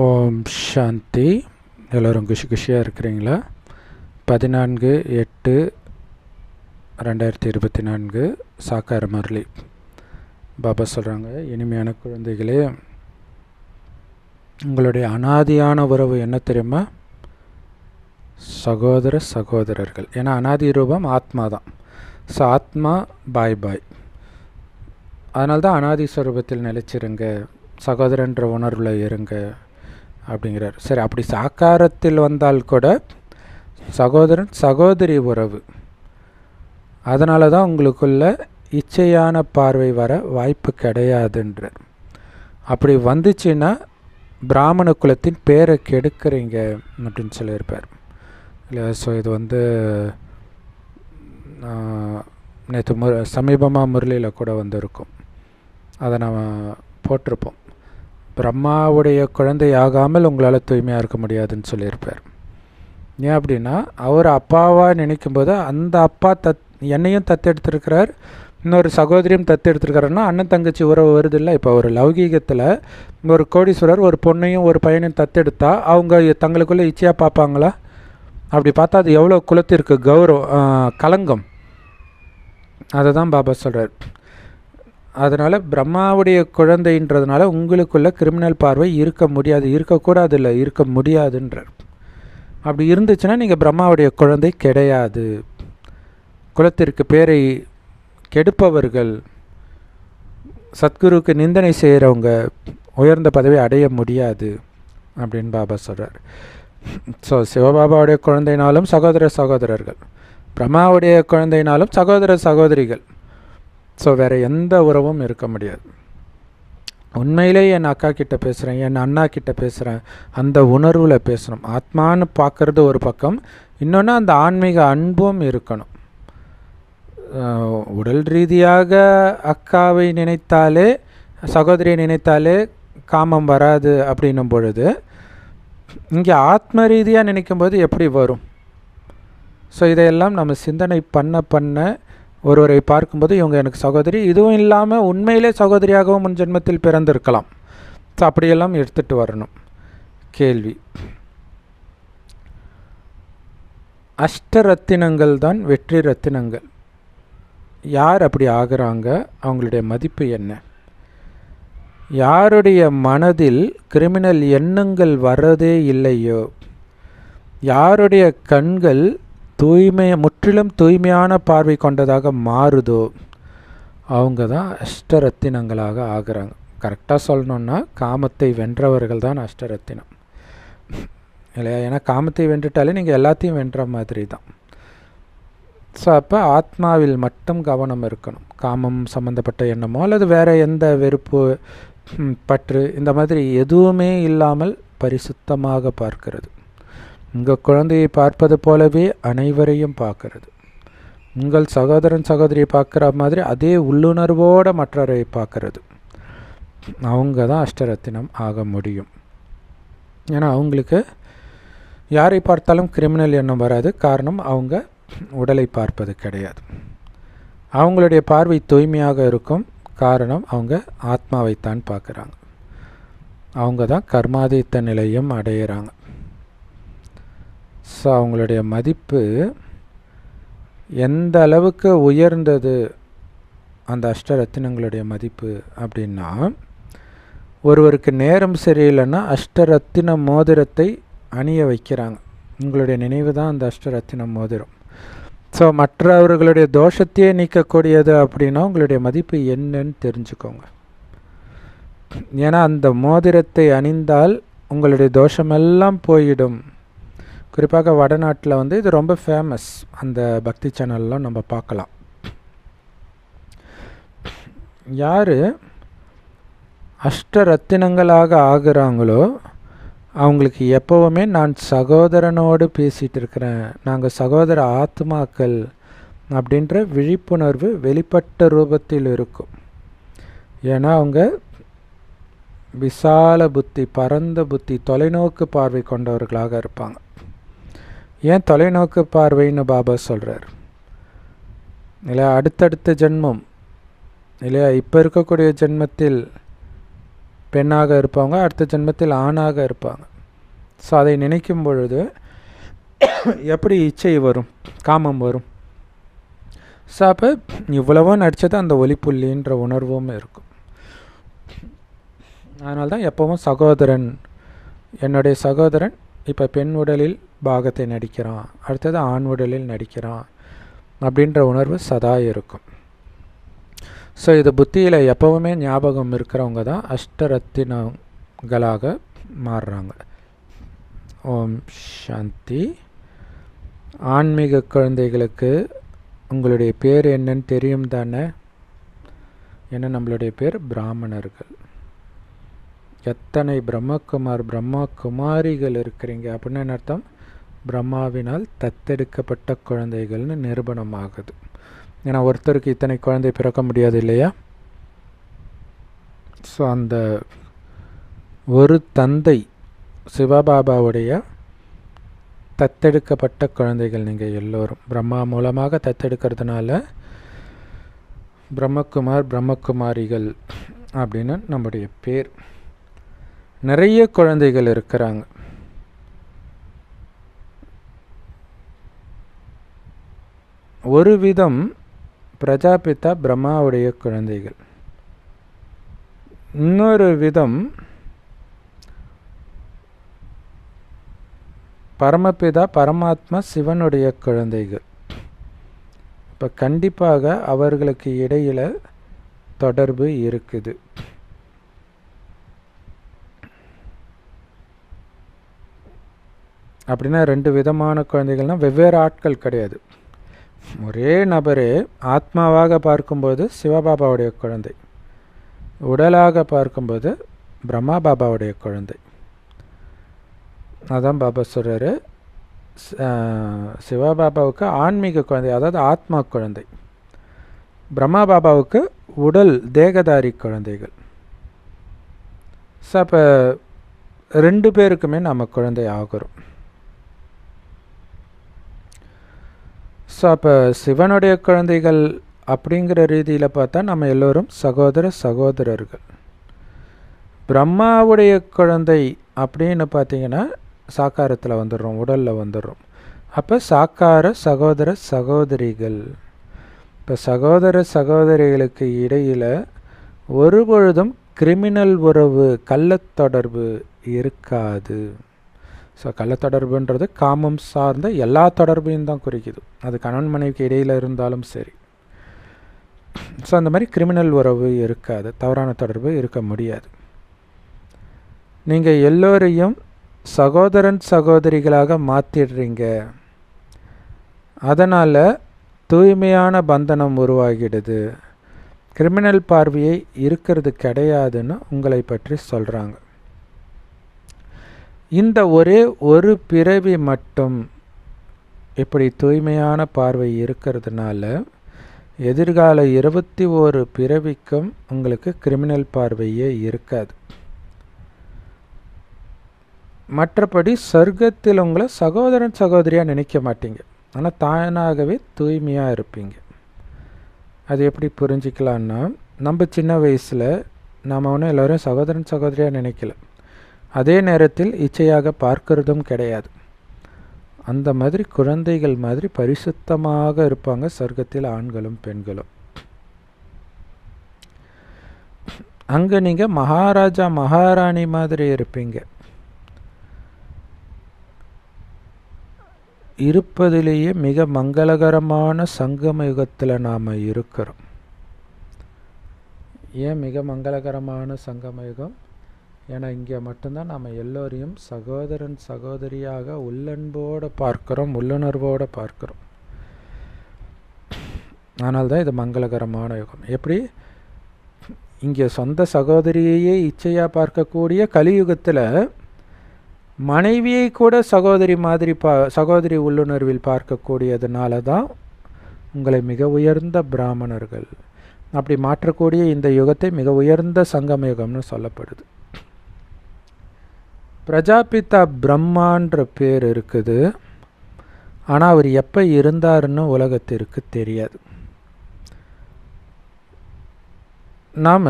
ஓம் சாந்தி. எல்லோரும் குஷியாக இருக்கிறீங்களா? 14/8/2024 சாக்கார முரளி. பாபா சொல்கிறாங்க, இனிமையான குழந்தைகளே, உங்களுடைய அனாதியான உறவு என்ன தெரியுமா? சகோதர சகோதரர்கள். ஏன்னா அனாதி ரூபம் ஆத்மா தான். ஸோ ஆத்மா பாய் பாய். அதனால தான் அனாதி ஸ்வரூபத்தில் நிலைச்சிருங்க, சகோதரன்ற உணர்வில் இருங்க அப்படிங்கிறார். சரி, அப்படி சாக்காரத்தில் வந்தால் கூட சகோதரன் சகோதரி உறவு. அதனால தான் உங்களுக்குள்ள இச்சையான பார்வை வர வாய்ப்பு கிடையாதுன்றார். அப்படி வந்துச்சுன்னா பிராமண குலத்தின் பேரை கெடுக்கிறீங்க அப்படின்னு சொல்லியிருப்பார் இல்லையா? ஸோ இது நேற்று சமீபமாக முரளியில் கூட வந்திருக்கும். அதை நாம் போட்டிருப்போம். பிரம்மாவுடைய குழந்தையாகாமல் உங்களால் தூய்மையாக இருக்க முடியாதுன்னு சொல்லியிருப்பார். ஏன் அப்படின்னா, அவர் அப்பாவாக நினைக்கும்போது அந்த அப்பா என்னையும் தத்தெடுத்திருக்கிறார், இன்னொரு சகோதரியும் தத்தெடுத்திருக்காருன்னா அண்ணன் தங்கச்சி உறவு வருது இல்லை? இப்போ ஒரு லௌகீகத்தில் ஒரு கோடீஸ்வரர் ஒரு பொண்ணையும் ஒரு பையனையும் தத்தெடுத்தா அவங்க தங்களுக்குள்ளே இச்சையாக பார்ப்பாங்களா? அப்படி பார்த்தா அது எவ்வளோ குலத்திற்கு களங்கம். அதை தான் பாபா சொல்கிறார். அதனால் பிரம்மாவுடைய குழந்தைன்றதுனால உங்களுக்குள்ள கிரிமினல் பார்வை இருக்க முடியாது, இருக்கக்கூடாது, இல்லை இருக்க முடியாதுன்றார். அப்படி இருந்துச்சுன்னா நீங்கள் பிரம்மாவுடைய குழந்தை கிடையாது. குலத்திற்கு பேரை கெடுப்பவர்கள், சத்குருக்கு நிந்தனை செய்கிறவங்க உயர்ந்த பதவி அடைய முடியாது அப்படின்னு பாபா சொல்கிறார். ஸோ சிவபாபாவுடைய குழந்தைனாலும் சகோதர சகோதரர்கள், பிரம்மாவுடைய குழந்தைனாலும் சகோதர சகோதரிகள். ஸோ வேறு எந்த உறவும் இருக்க முடியாது. உண்மையிலே என் அக்கா கிட்ட பேசுகிறேன், என் அண்ணா கிட்ட பேசுகிறேன், அந்த உணர்வில் பேசணும். ஆத்மான்னு பார்க்குறது ஒரு பக்கம், இன்னொன்று அந்த ஆன்மீக அன்பும் இருக்கணும். உடல் ரீதியாக அக்காவை நினைத்தாலே, சகோதரியை நினைத்தாலே காமம் வராது அப்படின்னும் பொழுது, இங்கே ஆத்ம ரீதியாக நினைக்கும்போது எப்படி வரும்? ஸோ இதையெல்லாம் நம்ம சிந்தனை பண்ண ஒருவரை பார்க்கும்போது இவங்க எனக்கு சகோதரி, இதுவும் இல்லாமல் உண்மையிலே சகோதரியாகவும் முன் ஜென்மத்தில் பிறந்திருக்கலாம். ஸோ அப்படியெல்லாம் எடுத்துகிட்டு வரணும். கேள்வி, அஷ்டரத்தினங்கள் தான் வெற்றி ரத்தினங்கள். யார் அப்படி ஆகிறாங்க? அவங்களுடைய மதிப்பு என்ன? யாருடைய மனதில் கிரிமினல் எண்ணங்கள் வரதே இல்லையோ, யாருடைய கண்கள் முற்றிலும் தூய்மையான பார்வை கொண்டதாக மாறுதோ, அவங்க தான் அஷ்டரத்தினங்களாக ஆகிறாங்க. கரெக்டாக சொல்லணுன்னா காமத்தை வென்றவர்கள் தான் அஷ்டரத்தினம் இல்லையா? ஏன்னா காமத்தை வென்றுட்டாலே நீங்கள் எல்லாத்தையும் வென்ற மாதிரி தான். ஸோ அப்போ ஆத்மாவில் மட்டும் கவனம் இருக்கணும். காமம் சம்மந்தப்பட்ட எண்ணமோ அல்லது வேறு எந்த வெறுப்பு, பற்று, இந்த மாதிரி எதுவுமே இல்லாமல் பரிசுத்தமாக பார்க்கிறது. உங்கள் குழந்தையை பார்ப்பது போலவே அனைவரையும் பார்க்கறது. உங்கள் சகோதரன் சகோதரியை பார்க்குற மாதிரி அதே உள்ளுணர்வோடு மற்றவரை பார்க்கறது. அவங்க தான் அஷ்டரத்தினம் ஆக முடியும். ஏன்னா அவங்களுக்கு யாரை பார்த்தாலும் கிரிமினல் எண்ணம் வராது. காரணம், அவங்க உடலை பார்ப்பது கிடையாது. அவங்களுடைய பார்வை தூய்மையாக இருக்கும். காரணம், அவங்க ஆத்மாவைத்தான் பார்க்குறாங்க. அவங்க தான் கர்மாதீத்த நிலையும் அடையிறாங்க. ஸோ அவங்களுடைய மதிப்பு எந்த அளவுக்கு உயர்ந்தது அந்த அஷ்டரத்தினங்களுடைய மதிப்பு அப்படின்னா, ஒருவருக்கு நேரம் சரியில்லைன்னா அஷ்டரத்தின மோதிரத்தை அணிய வைக்கிறாங்க. உங்களுடைய நினைவு தான் அந்த அஷ்டரத்தின மோதிரம். ஸோ மற்றவர்களுடைய தோஷத்தையே நீக்கக்கூடியது அப்படின்னா உங்களுடைய மதிப்பு என்னன்னு தெரிஞ்சுக்கோங்க. ஏன்னா அந்த மோதிரத்தை அணிந்தால் உங்களுடைய தோஷமெல்லாம் போயிடும். குறிப்பாக வடநாட்டில் இது ரொம்ப ஃபேமஸ். அந்த பக்தி சேனல்லாம் நம்ம பார்க்கலாம். யார் அஷ்டரத்தினங்களாக ஆகிறாங்களோ அவங்களுக்கு எப்போவுமே நான் சகோதரனோடு பேசிகிட்டு இருக்கிறேன், நாங்கள் சகோதர ஆத்மாக்கள் அப்படின்ற விழிப்புணர்வு வெளிப்பட்ட ரூபத்தில் இருக்கும். ஏன்னா அவங்க விசால புத்தி, பரந்த புத்தி, தொலைநோக்கு பார்வை கொண்டவர்களாக இருப்பாங்க. ஏன் தொலைநோக்கு பார்வைன்னு பாபா சொல்கிறார் இல்லையா? அடுத்தடுத்த ஜென்மம் இல்லையா? இப்போ இருக்கக்கூடிய ஜென்மத்தில் பெண்ணாக இருப்பாங்க, அடுத்த ஜென்மத்தில் ஆணாக இருப்பாங்க. ஸோ அதை நினைக்கும் பொழுது எப்படி இச்சை வரும், காமம் வரும். ஸோ அப்போ இவ்வளவோ நடித்தது அந்த ஒளிப்புள்ளின்ற உணர்வும் இருக்கும். அதனால தான் எப்போவும் சகோதரன், என்னுடைய சகோதரன் இப்போ பெண் உடலில் பாகத்தை நடிக்கிறான், அடுத்தது ஆண் உடலில் நடிக்கிறான் அப்படின்ற உணர்வு சதா இருக்கும். ஸோ இது புத்தியில் எப்போவுமே ஞாபகம் இருக்கிறவங்க தான் அஷ்டரத்தினங்களாக மாறுறாங்க. ஓம் சாந்தி. ஆன்மீக குழந்தைகளுக்கு உங்களுடைய பேர் என்னன்னு தெரியும் தானே? ஏன்னா நம்மளுடைய பேர் பிராமணர்கள். எத்தனை பிரம்மகுமார் பிரம்மா குமாரிகள் இருக்கிறீங்க அப்படின்னு என்ன அர்த்தம்? பிரம்மாவினால் தத்தெடுக்கப்பட்ட குழந்தைகள்னு நிரூபணமாகுது. ஏன்னா ஒருத்தருக்கு இத்தனை குழந்தை பிறக்க முடியாது இல்லையா? ஸோ அந்த ஒரு தந்தை சிவபாபாவுடைய தத்தெடுக்கப்பட்ட குழந்தைகள் நீங்கள் எல்லோரும். பிரம்மா மூலமாக தத்தெடுக்கிறதுனால பிரம்மகுமார் பிரம்மகுமாரிகள் அப்படின்னு நம்முடைய பேர். நிறைய குழந்தைகள் இருக்கிறாங்க. ஒரு விதம் பிரஜாபிதா பிரம்மாவுடைய குழந்தைகள், இன்னொரு விதம் பரமபிதா பரமாத்மா சிவனுடைய குழந்தைகள். இப்போ கண்டிப்பாக அவர்களுக்கு இடையில் தொடர்பு இருக்குது. அப்படின்னா ரெண்டு விதமான குழந்தைகள்னால் வெவ்வேறு ஆட்கள் கிடையாது. ஒரே நபரே ஆத்மாவாக பார்க்கும்போது சிவபாபாவுடைய குழந்தை, உடலாக பார்க்கும்போது பிரம்மா பாபாவுடைய குழந்தை. அதான் பாபா சொல்கிறாரு, சிவபாபாவுக்கு ஆன்மீக குழந்தை, அதாவது ஆத்மா குழந்தை. பிரம்மா பாபாவுக்கு உடல் தேகதாரி குழந்தைகள். ஸோ அப்போ ரெண்டு பேருக்குமே நம்ம குழந்தை ஆகிறோம். ஸோ அப்போ சிவனுடைய குழந்தைகள் அப்படிங்கிற ரீதியில் பார்த்தா நம்ம எல்லோரும் சகோதர சகோதரர்கள். பிரம்மாவுடைய குழந்தை அப்படின்னு பார்த்தீங்கன்னா சாக்காரத்தில் வந்துடுறோம், உடலில் வந்துடுறோம். அப்போ சாக்கார சகோதர சகோதரிகள். இப்போ சகோதர சகோதரிகளுக்கு இடையில் ஒரு பொழுதும் கிரிமினல் உறவு, கள்ளத்தொடர்பு இருக்காது. ஸோ கள்ளத்தொடர்புன்றது காமம் சார்ந்த எல்லா தொடர்பையும் தான் குறிக்குது. அது கணவன் மனைவிக்கு இடையில் இருந்தாலும் சரி. ஸோ அந்த மாதிரி கிரிமினல் உறவு இருக்காது, தவறான தொடர்பு இருக்க முடியாது. நீங்கள் எல்லோரையும் சகோதரன் சகோதரிகளாக மாற்றிடுறீங்க. அதனால் தூய்மையான பந்தனம் உருவாகிடுது. கிரிமினல் பார்வையை இருக்கிறது கிடையாதுன்னு உங்களை பற்றி சொல்கிறாங்க. இந்த ஒரே ஒரு பிறவி மட்டும் இப்படி தூய்மையான பார்வை இருக்கிறதுனால எதிர்கால 21 பிறவிக்கும் உங்களுக்கு கிரிமினல் பார்வையே இருக்காது. மற்றபடி சொர்க்கத்தில் உங்களை சகோதரன் சகோதரியாக நினைக்க மாட்டீங்க, ஆனால் தானாகவே தூய்மையாக இருப்பீங்க. அது எப்படி புரிஞ்சிக்கலான்னா, நம்ம சின்ன வயசில் நாம் ஒன்றும் எல்லோரும் சகோதரன் சகோதரியாக நினைக்கல, அதே நேரத்தில் இச்சையாக பார்க்கறதும் கிடையாது. அந்த மாதிரி குழந்தைகள் மாதிரி பரிசுத்தமாக இருப்பாங்க சொர்க்கத்தில் ஆண்களும் பெண்களும். அங்கே நீங்கள் மகாராஜா மகாராணி மாதிரி இருப்பீங்க. இருப்பதிலேயே மிக மங்களகரமான சங்கம யுகத்தில் நாம் இருக்கிறோம். ஏன் மிக மங்களகரமான சங்கம யுகம்? ஏன்னா இங்கே மட்டும்தான் நாம் எல்லோரையும் சகோதரன் சகோதரியாக உள்ளன்போடு பார்க்குறோம், உள்ளுணர்வோடு பார்க்குறோம். அதனால்தான் இது மங்களகரமான யுகம். எப்படி இங்கே சொந்த சகோதரியையே இச்சையாக பார்க்கக்கூடிய கலியுகத்தில் மனைவியை கூட சகோதரி மாதிரி சகோதரி உள்ளுணர்வில் பார்க்கக்கூடியதுனால தான் உங்களை மிக உயர்ந்த பிராமணர்கள். அப்படி மாற்றக்கூடிய இந்த யுகத்தை மிக உயர்ந்த சங்கம யுகம்னு சொல்லப்படுது. பிரஜாபிதா பிரம்மான்ற பேர் இருக்குது, ஆனால் அவர் எப்போ இருந்தாருன்னு உலகத்திற்கு தெரியாது. நாம்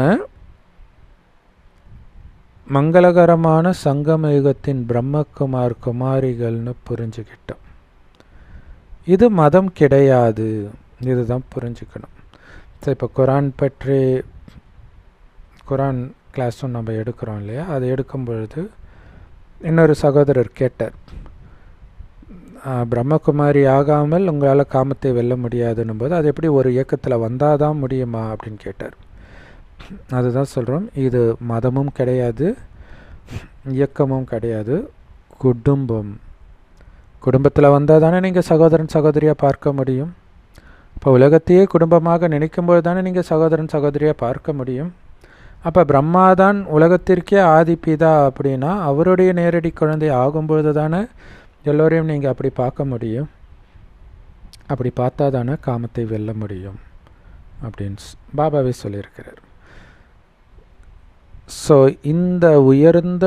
மங்களகரமான சங்கம யுகத்தின் பிரம்மகுமார் குமாரிகள்னு புரிஞ்சுக்கிட்டோம். இது மதம் கிடையாது, இதுதான் புரிஞ்சுக்கணும். ஸோ இப்போ குரான் பற்றி குரான் கிளாஸும் நம்ம எடுக்கிறோம் இல்லையா, அதை எடுக்கும் பொழுது இன்னொரு சகோதரர் கேட்டார், பிரம்மகுமாரி ஆகாமல் உங்களால் காமத்தை வெல்ல முடியாதுன்னும் போது அது எப்படி ஒரு இயக்கத்தில் வந்தால் தான் முடியுமா அப்படின்னு கேட்டார். அதுதான் சொல்கிறோம், இது மதமும் கிடையாது, இயக்கமும் கிடையாது, குடும்பத்தில் வந்தால் தானே நீங்கள் சகோதரன் சகோதரியாக பார்க்க முடியும். இப்போ உலகத்தையே குடும்பமாக நினைக்கும்போது தானே நீங்கள் சகோதரன் சகோதரியாக பார்க்க முடியும். அப்போ பிரம்மாதான் உலகத்திற்கே ஆதிபிதா அப்படின்னா அவருடைய நேரடி குழந்தை ஆகும்பொழுது தானே எல்லோரையும் நீங்கள் அப்படி பார்க்க முடியும். அப்படி பார்த்தா தானே காமத்தை வெல்ல முடியும் அப்படின்னு பாபாவே சொல்லியிருக்கிறார். ஸோ இந்த உயர்ந்த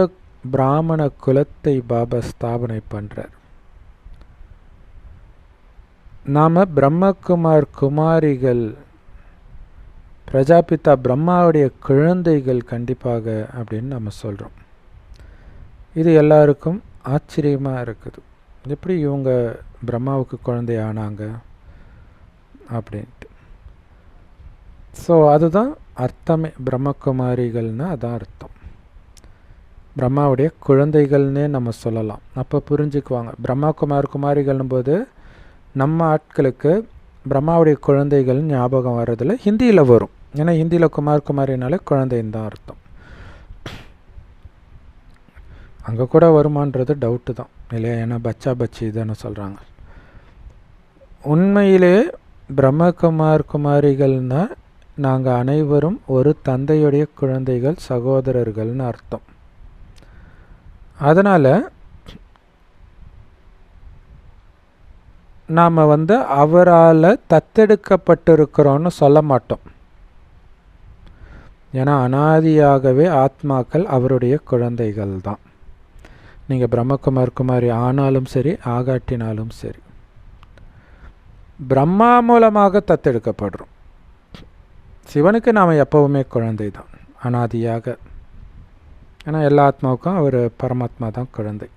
பிராமண குலத்தை பாபா ஸ்தாபனை பண்ணுறார். நாம் பிரம்மகுமார் குமாரிகள், பிரஜாபிதா பிரம்மாவுடைய குழந்தைகள் கண்டிப்பாக அப்படின்னு நம்ம சொல்கிறோம். இது எல்லாருக்கும் ஆச்சரியமாக இருக்குது, எப்படி இவங்க பிரம்மாவுக்கு குழந்தை ஆனாங்க அப்படின்ட்டு. ஸோ அதுதான் அர்த்தமே, பிரம்மகுமாரிகள்னால் அதான் அர்த்தம், பிரம்மாவுடைய குழந்தைகள்னே நம்ம சொல்லலாம். அப்போ புரிஞ்சுக்குவாங்க. பிரம்மாகுமார் குமாரிகள்னும் போது நம்ம ஆட்களுக்கு பிரம்மாவுடைய குழந்தைகள் ஞாபகம் வர்றதில்ல, ஹிந்தியில் வரும். ஏன்னா ஹிந்தியில் குமார் குமாரினாலே குழந்தைன்னு தான் அர்த்தம். அங்கே கூட வருமானது டவுட்டு தான் இல்லையா, ஏன்னா பச்சா பச்சி தானே சொல்கிறாங்க. உண்மையிலே பிரம்மகுமார் குமாரிகள்னால் நாங்கள் அனைவரும் ஒரு தந்தையுடைய குழந்தைகள், சகோதரர்கள்னு அர்த்தம். அதனால் நாம் அவரால் தத்தெடுக்கப்பட்டிருக்கிறோன்னு சொல்ல மாட்டோம். ஏன்னா அனாதியாகவே ஆத்மாக்கள் அவருடைய குழந்தைகள் தான். நீங்கள் பிரம்மகுமார் குமாரி ஆனாலும் சரி, ஆகாட்டினாலும் சரி, பிரம்மா மூலமாக தத்தெடுக்கப்படுறோம். சிவனுக்கு நாம் எப்போவுமே குழந்தை தான் அனாதியாக. ஏன்னா எல்லா ஆத்மாவுக்கும் அவர் பரமாத்மா தான் குழந்தை,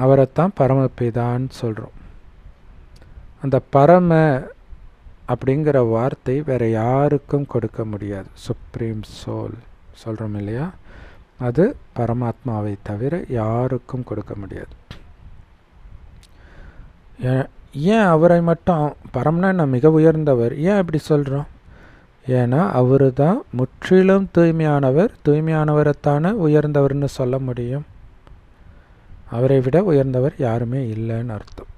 அவரைத்தான் பரமபிதான்னு சொல்கிறோம். அந்த பரம அப்படிங்கிற வார்த்தை வேறு யாருக்கும் கொடுக்க முடியாது. சுப்ரீம் சோல் சொல்கிறோம் இல்லையா, அது பரமாத்மாவை தவிர யாருக்கும் கொடுக்க முடியாது. ஏன் அவரை மட்டும் பரம்னா நான் மிக உயர்ந்தவர் ஏன் அப்படி சொல்கிறோம்? ஏன்னா அவர் தான் முற்றிலும் தூய்மையானவர், தூய்மையானவரைத்தானே உயர்ந்தவர்னு சொல்ல முடியும். அவரை விட உயர்ந்தவர் யாருமே இல்லைன்னு அர்த்தம்.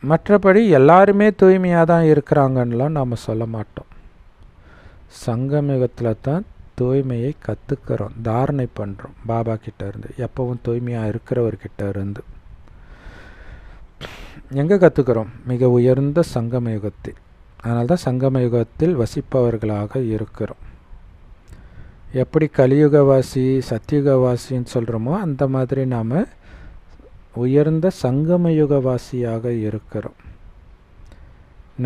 மற்றபடி எல்லாருமே தூய்மையாக தான் இருக்கிறாங்கன்னெலாம் நாம் சொல்ல மாட்டோம். சங்கமிகத்தில் தான் தூய்மையை கற்றுக்கிறோம், தாரணை பண்ணுறோம் பாபா கிட்ட இருந்து, எப்பவும் தூய்மையாக இருக்கிறவர்கிட்ட இருந்து. எங்கே கற்றுக்கிறோம்? மிக உயர்ந்த சங்கம யுகத்தில். அதனால தான் சங்கம யுகத்தில் வசிப்பவர்களாக இருக்கிறோம். எப்படி கலியுகவாசி சத்தியுகவாசின்னு சொல்கிறோமோ அந்த மாதிரி நாம் உயர்ந்த சங்கம யுகவாசியாக இருக்கிறோம்.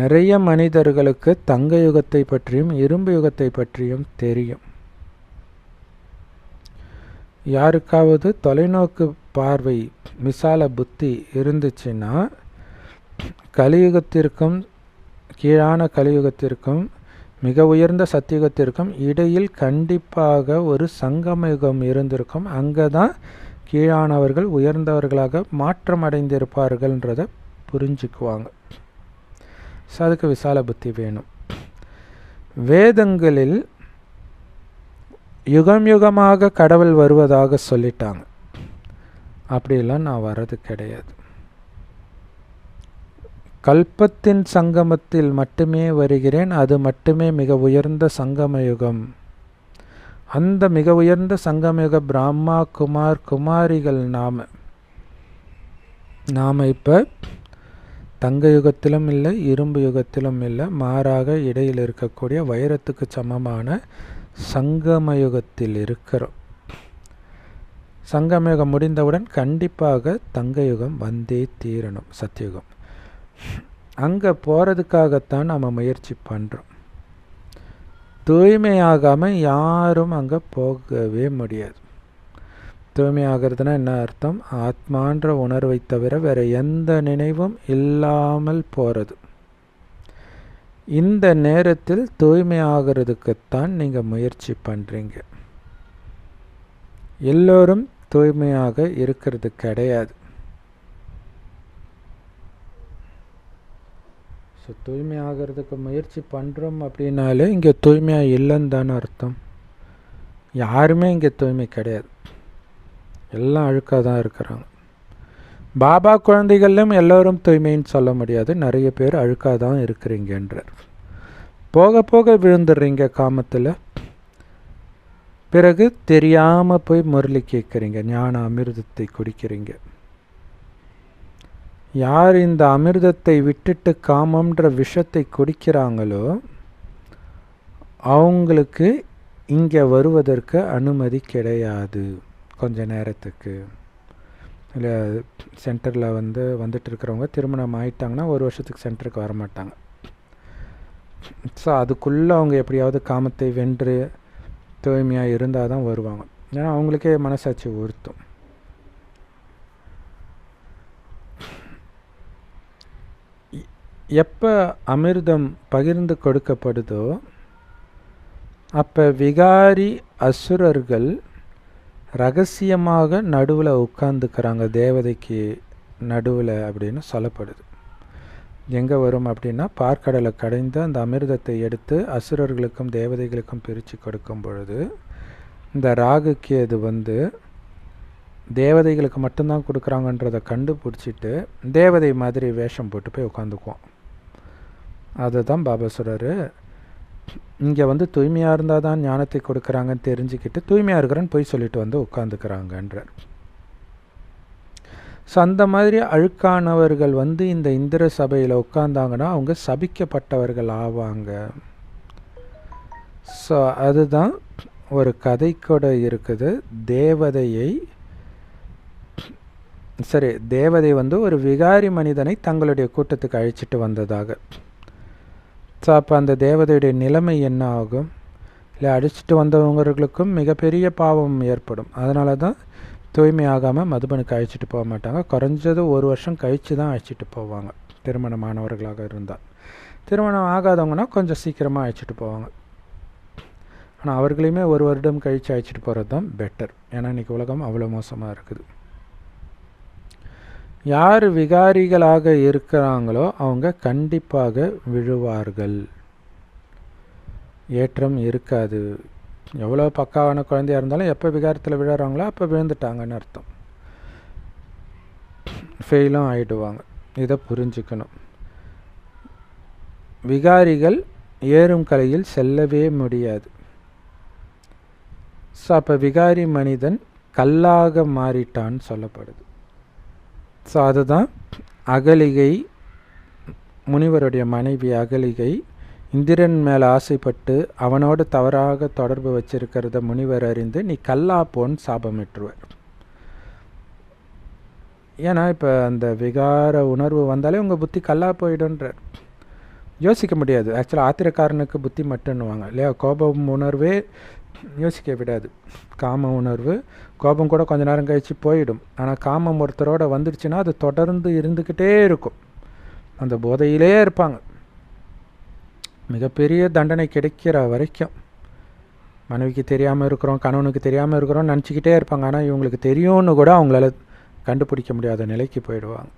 நிறைய மனிதர்களுக்கு தங்க யுகத்தை பற்றியும் இரும்பு யுகத்தை பற்றியும் தெரியும். யாருக்காவது தொலைநோக்கு பார்வை, விசால புத்தி இருந்துச்சுன்னா கலியுகத்திற்கும் கீழான கலியுகத்திற்கும் மிக உயர்ந்த சத்தியுகத்திற்கும் இடையில் கண்டிப்பாக ஒரு சங்கம யுகம் இருந்திருக்கும். அங்கே தான் கீழானவர்கள் உயர்ந்தவர்களாக மாற்றம் அடைந்திருப்பார்கள்ன்றதை புரிஞ்சுக்குவாங்க. ஸோ அதுக்கு விசால புத்தி வேணும். வேதங்களில் யுகம் யுகமாக கடவுள் வருவதாக சொல்லிட்டாங்க. அப்படிலாம் நான் வர்றது கிடையாது. கல்பத்தின் சங்கமத்தில் மட்டுமே வருகிறேன், அது மட்டுமே மிக உயர்ந்த சங்கம யுகம். அந்த மிக உயர்ந்த சங்கமயுக பிராமா குமார் குமாரிகள் நாம் இப்போ தங்க யுகத்திலும் இல்லை, இரும்பு யுகத்திலும் இல்லை, மாறாக இடையில் இருக்கக்கூடிய வைரத்துக்கு சமமான சங்கமயுகத்தில் இருக்கிறோம். சங்கமயுகம் முடிந்தவுடன் கண்டிப்பாக தங்க யுகம் வந்தே தீரணும், சத்தியுகம். அங்கே போகிறதுக்காகத்தான் நம்ம முயற்சி பண்ணுறோம். தூய்மையாகாமல் யாரும் அங்கே போகவே முடியாது. தூய்மையாகிறதுனா என்ன அர்த்தம்? ஆத்மான்ற உணர்வை தவிர வேறு எந்த நினைவும் இல்லாமல் போகிறது. இந்த நேரத்தில் தூய்மையாகிறதுக்குத்தான் நீங்கள் முயற்சி பண்ணுறீங்க. எல்லோரும் தூய்மையாக இருக்கிறது கிடையாது. ஸோ தூய்மையாகிறதுக்கு முயற்சி பண்ணுறோம் அப்படின்னாலே இங்கே தூய்மையாக இல்லைன்னு தானே அர்த்தம். யாருமே இங்கே தூய்மை கிடையாது, எல்லாம் அழுக்காக தான் இருக்கிறாங்க. பாபா குழந்தைகளும் எல்லோரும் தூய்மைன்னு சொல்ல முடியாது, நிறைய பேர் அழுக்காக தான் இருக்கிறீங்கன்றார். போக போக விழுந்துடுறீங்க காமத்தில். பிறகு தெரியாமல் போய் முரளி கேட்குறீங்க, ஞான அமிர்தத்தை குடிக்கிறீங்க. யார் இந்த அமிர்தத்தை விட்டுட்டு காமன்ற விஷத்தை குடிக்கிறாங்களோ அவங்களுக்கு இங்கே வருவதற்கு அனுமதி கிடையாது. கொஞ்ச நேரத்துக்கு இல்லை, சென்டரில் வந்துட்டு இருக்கிறவங்க திருமணம் ஆயிட்டாங்கன்னா 1 வருஷத்துக்கு சென்டருக்கு வரமாட்டாங்க. ஸோ அதுக்குள்ளே அவங்க எப்படியாவது காமத்தை வென்று தூய்மையாக இருந்தால் தான் வருவாங்க. ஏன்னா அவங்களுக்கே மனசாட்சி உறுத்தும். எப்போ அமிர்தம் பகிர்ந்து கொடுக்கப்படுதோ அப்போ விகாரி அசுரர்கள் ரகசியமாக நடுவில் உட்கார்ந்துக்கிறாங்க, தேவதைக்கு நடுவில் அப்படின்னு சொல்லப்படுது. எங்கே வரும் அப்படின்னா, பார்க்கடலை கடைந்து அந்த அமிர்தத்தை எடுத்து அசுரர்களுக்கும் தேவதைகளுக்கும் பிரித்து கொடுக்கும் பொழுது இந்த ராகுக்கு அது தேவதைகளுக்கு மட்டும்தான் கொடுக்குறாங்கன்றதை கண்டுபிடிச்சிட்டு தேவதை மாதிரி வேஷம் போட்டு போய் உட்காந்துக்குவோம். அதுதான் பாபா சொல்கிறாரு, இங்கே தூய்மையாக இருந்தால் தான் ஞானத்தை கொடுக்குறாங்கன்னு தெரிஞ்சுக்கிட்டு தூய்மையாக இருக்கிறேன்னு போய் சொல்லிட்டு உட்காந்துக்கிறாங்கன்றார். ஸோ அந்த மாதிரி அழுக்கானவர்கள் இந்த இந்திர சபையில் உட்கார்ந்தாங்கன்னா அவங்க சபிக்கப்பட்டவர்கள் ஆவாங்க. ஸோ அதுதான் ஒரு கதை கூட இருக்குது. தேவதை ஒரு விகாரி மனிதனை தங்களுடைய கூட்டத்துக்கு அழைச்சிட்டு வந்ததாக. ஸோ அப்போ அந்த தேவதையுடைய நிலைமை என்ன ஆகும்? இல்லை, அழைச்சிட்டு வந்தவங்களுக்கும் மிகப்பெரிய பாவம் ஏற்படும். அதனால தான் தூய்மையாகாமல் மதுபனுக்கு அழைச்சிட்டு போக மாட்டாங்க. குறைஞ்சது 1 வருஷம் கழித்து தான் அழைச்சிட்டு போவாங்க, திருமணமானவர்களாக இருந்தால். திருமணம் ஆகாதவங்கன்னா கொஞ்சம் சீக்கிரமாக அழைச்சிட்டு போவாங்க. ஆனால் அவர்களையுமே 1 வருடம் கழித்து அழைச்சிட்டு போகிறது தான் பெட்டர். ஏன்னா இன்றைக்கி உலகம் அவ்வளோ மோசமாக இருக்குது. யார் விகாரிகளாக இருக்கிறாங்களோ அவங்க கண்டிப்பாக விழுவார்கள், ஏற்றம் இருக்காது. எவ்வளோ பக்காவான குழந்தையாக இருந்தாலும் எப்போ விகாரத்தில் விழுறாங்களோ அப்போ விழுந்துட்டாங்கன்னு அர்த்தம், ஃபெயிலும் ஆகிடுவாங்க. இதை புரிஞ்சுக்கணும். விகாரிகள் ஏறும் கலையில் செல்லவே முடியாது. ஸோ அப்போ விகாரி மனிதன் கல்லாக மாறிட்டான்னு சொல்லப்படுது. ஸோ அதுதான் அகலிகை, முனிவருடைய மனைவி அகலிகை இந்திரன் மேலே ஆசைப்பட்டு அவனோடு தவறாக தொடர்பு வச்சிருக்கிறத முனிவர் அறிந்து நீ கல்லா போன்னு சாபமிட்டுருவார். ஏன்னா இப்போ அந்த விகார உணர்வு வந்தாலே உங்கள் புத்தி கல்லா போயிடுன்றார். யோசிக்க முடியாது. ஆக்சுவலாக ஆத்திரக்காரனுக்கு புத்தி மட்டுன்னுவாங்க இல்லையா? கோபம் உணர்வே யோசிக்க விடாது. காம உணர்வு, கோபம் கூட கொஞ்ச நேரம் கழித்து போயிடும். ஆனால் காமம் ஒருத்தரோடு வந்துடுச்சுன்னா அது தொடர்ந்து இருந்துக்கிட்டே இருக்கும், அந்த போதையிலே இருப்பாங்க. மிகப்பெரிய தண்டனை கிடைக்கிற வரைக்கும் மனைவிக்கு தெரியாமல் இருக்கிறோம், கணவனுக்கு தெரியாமல் இருக்கிறோம் நினச்சிக்கிட்டே இருப்பாங்க. ஆனால் இவங்களுக்கு தெரியும்னு கூட அவங்களால கண்டுபிடிக்க முடியாத நிலைக்கு போயிடுவாங்க.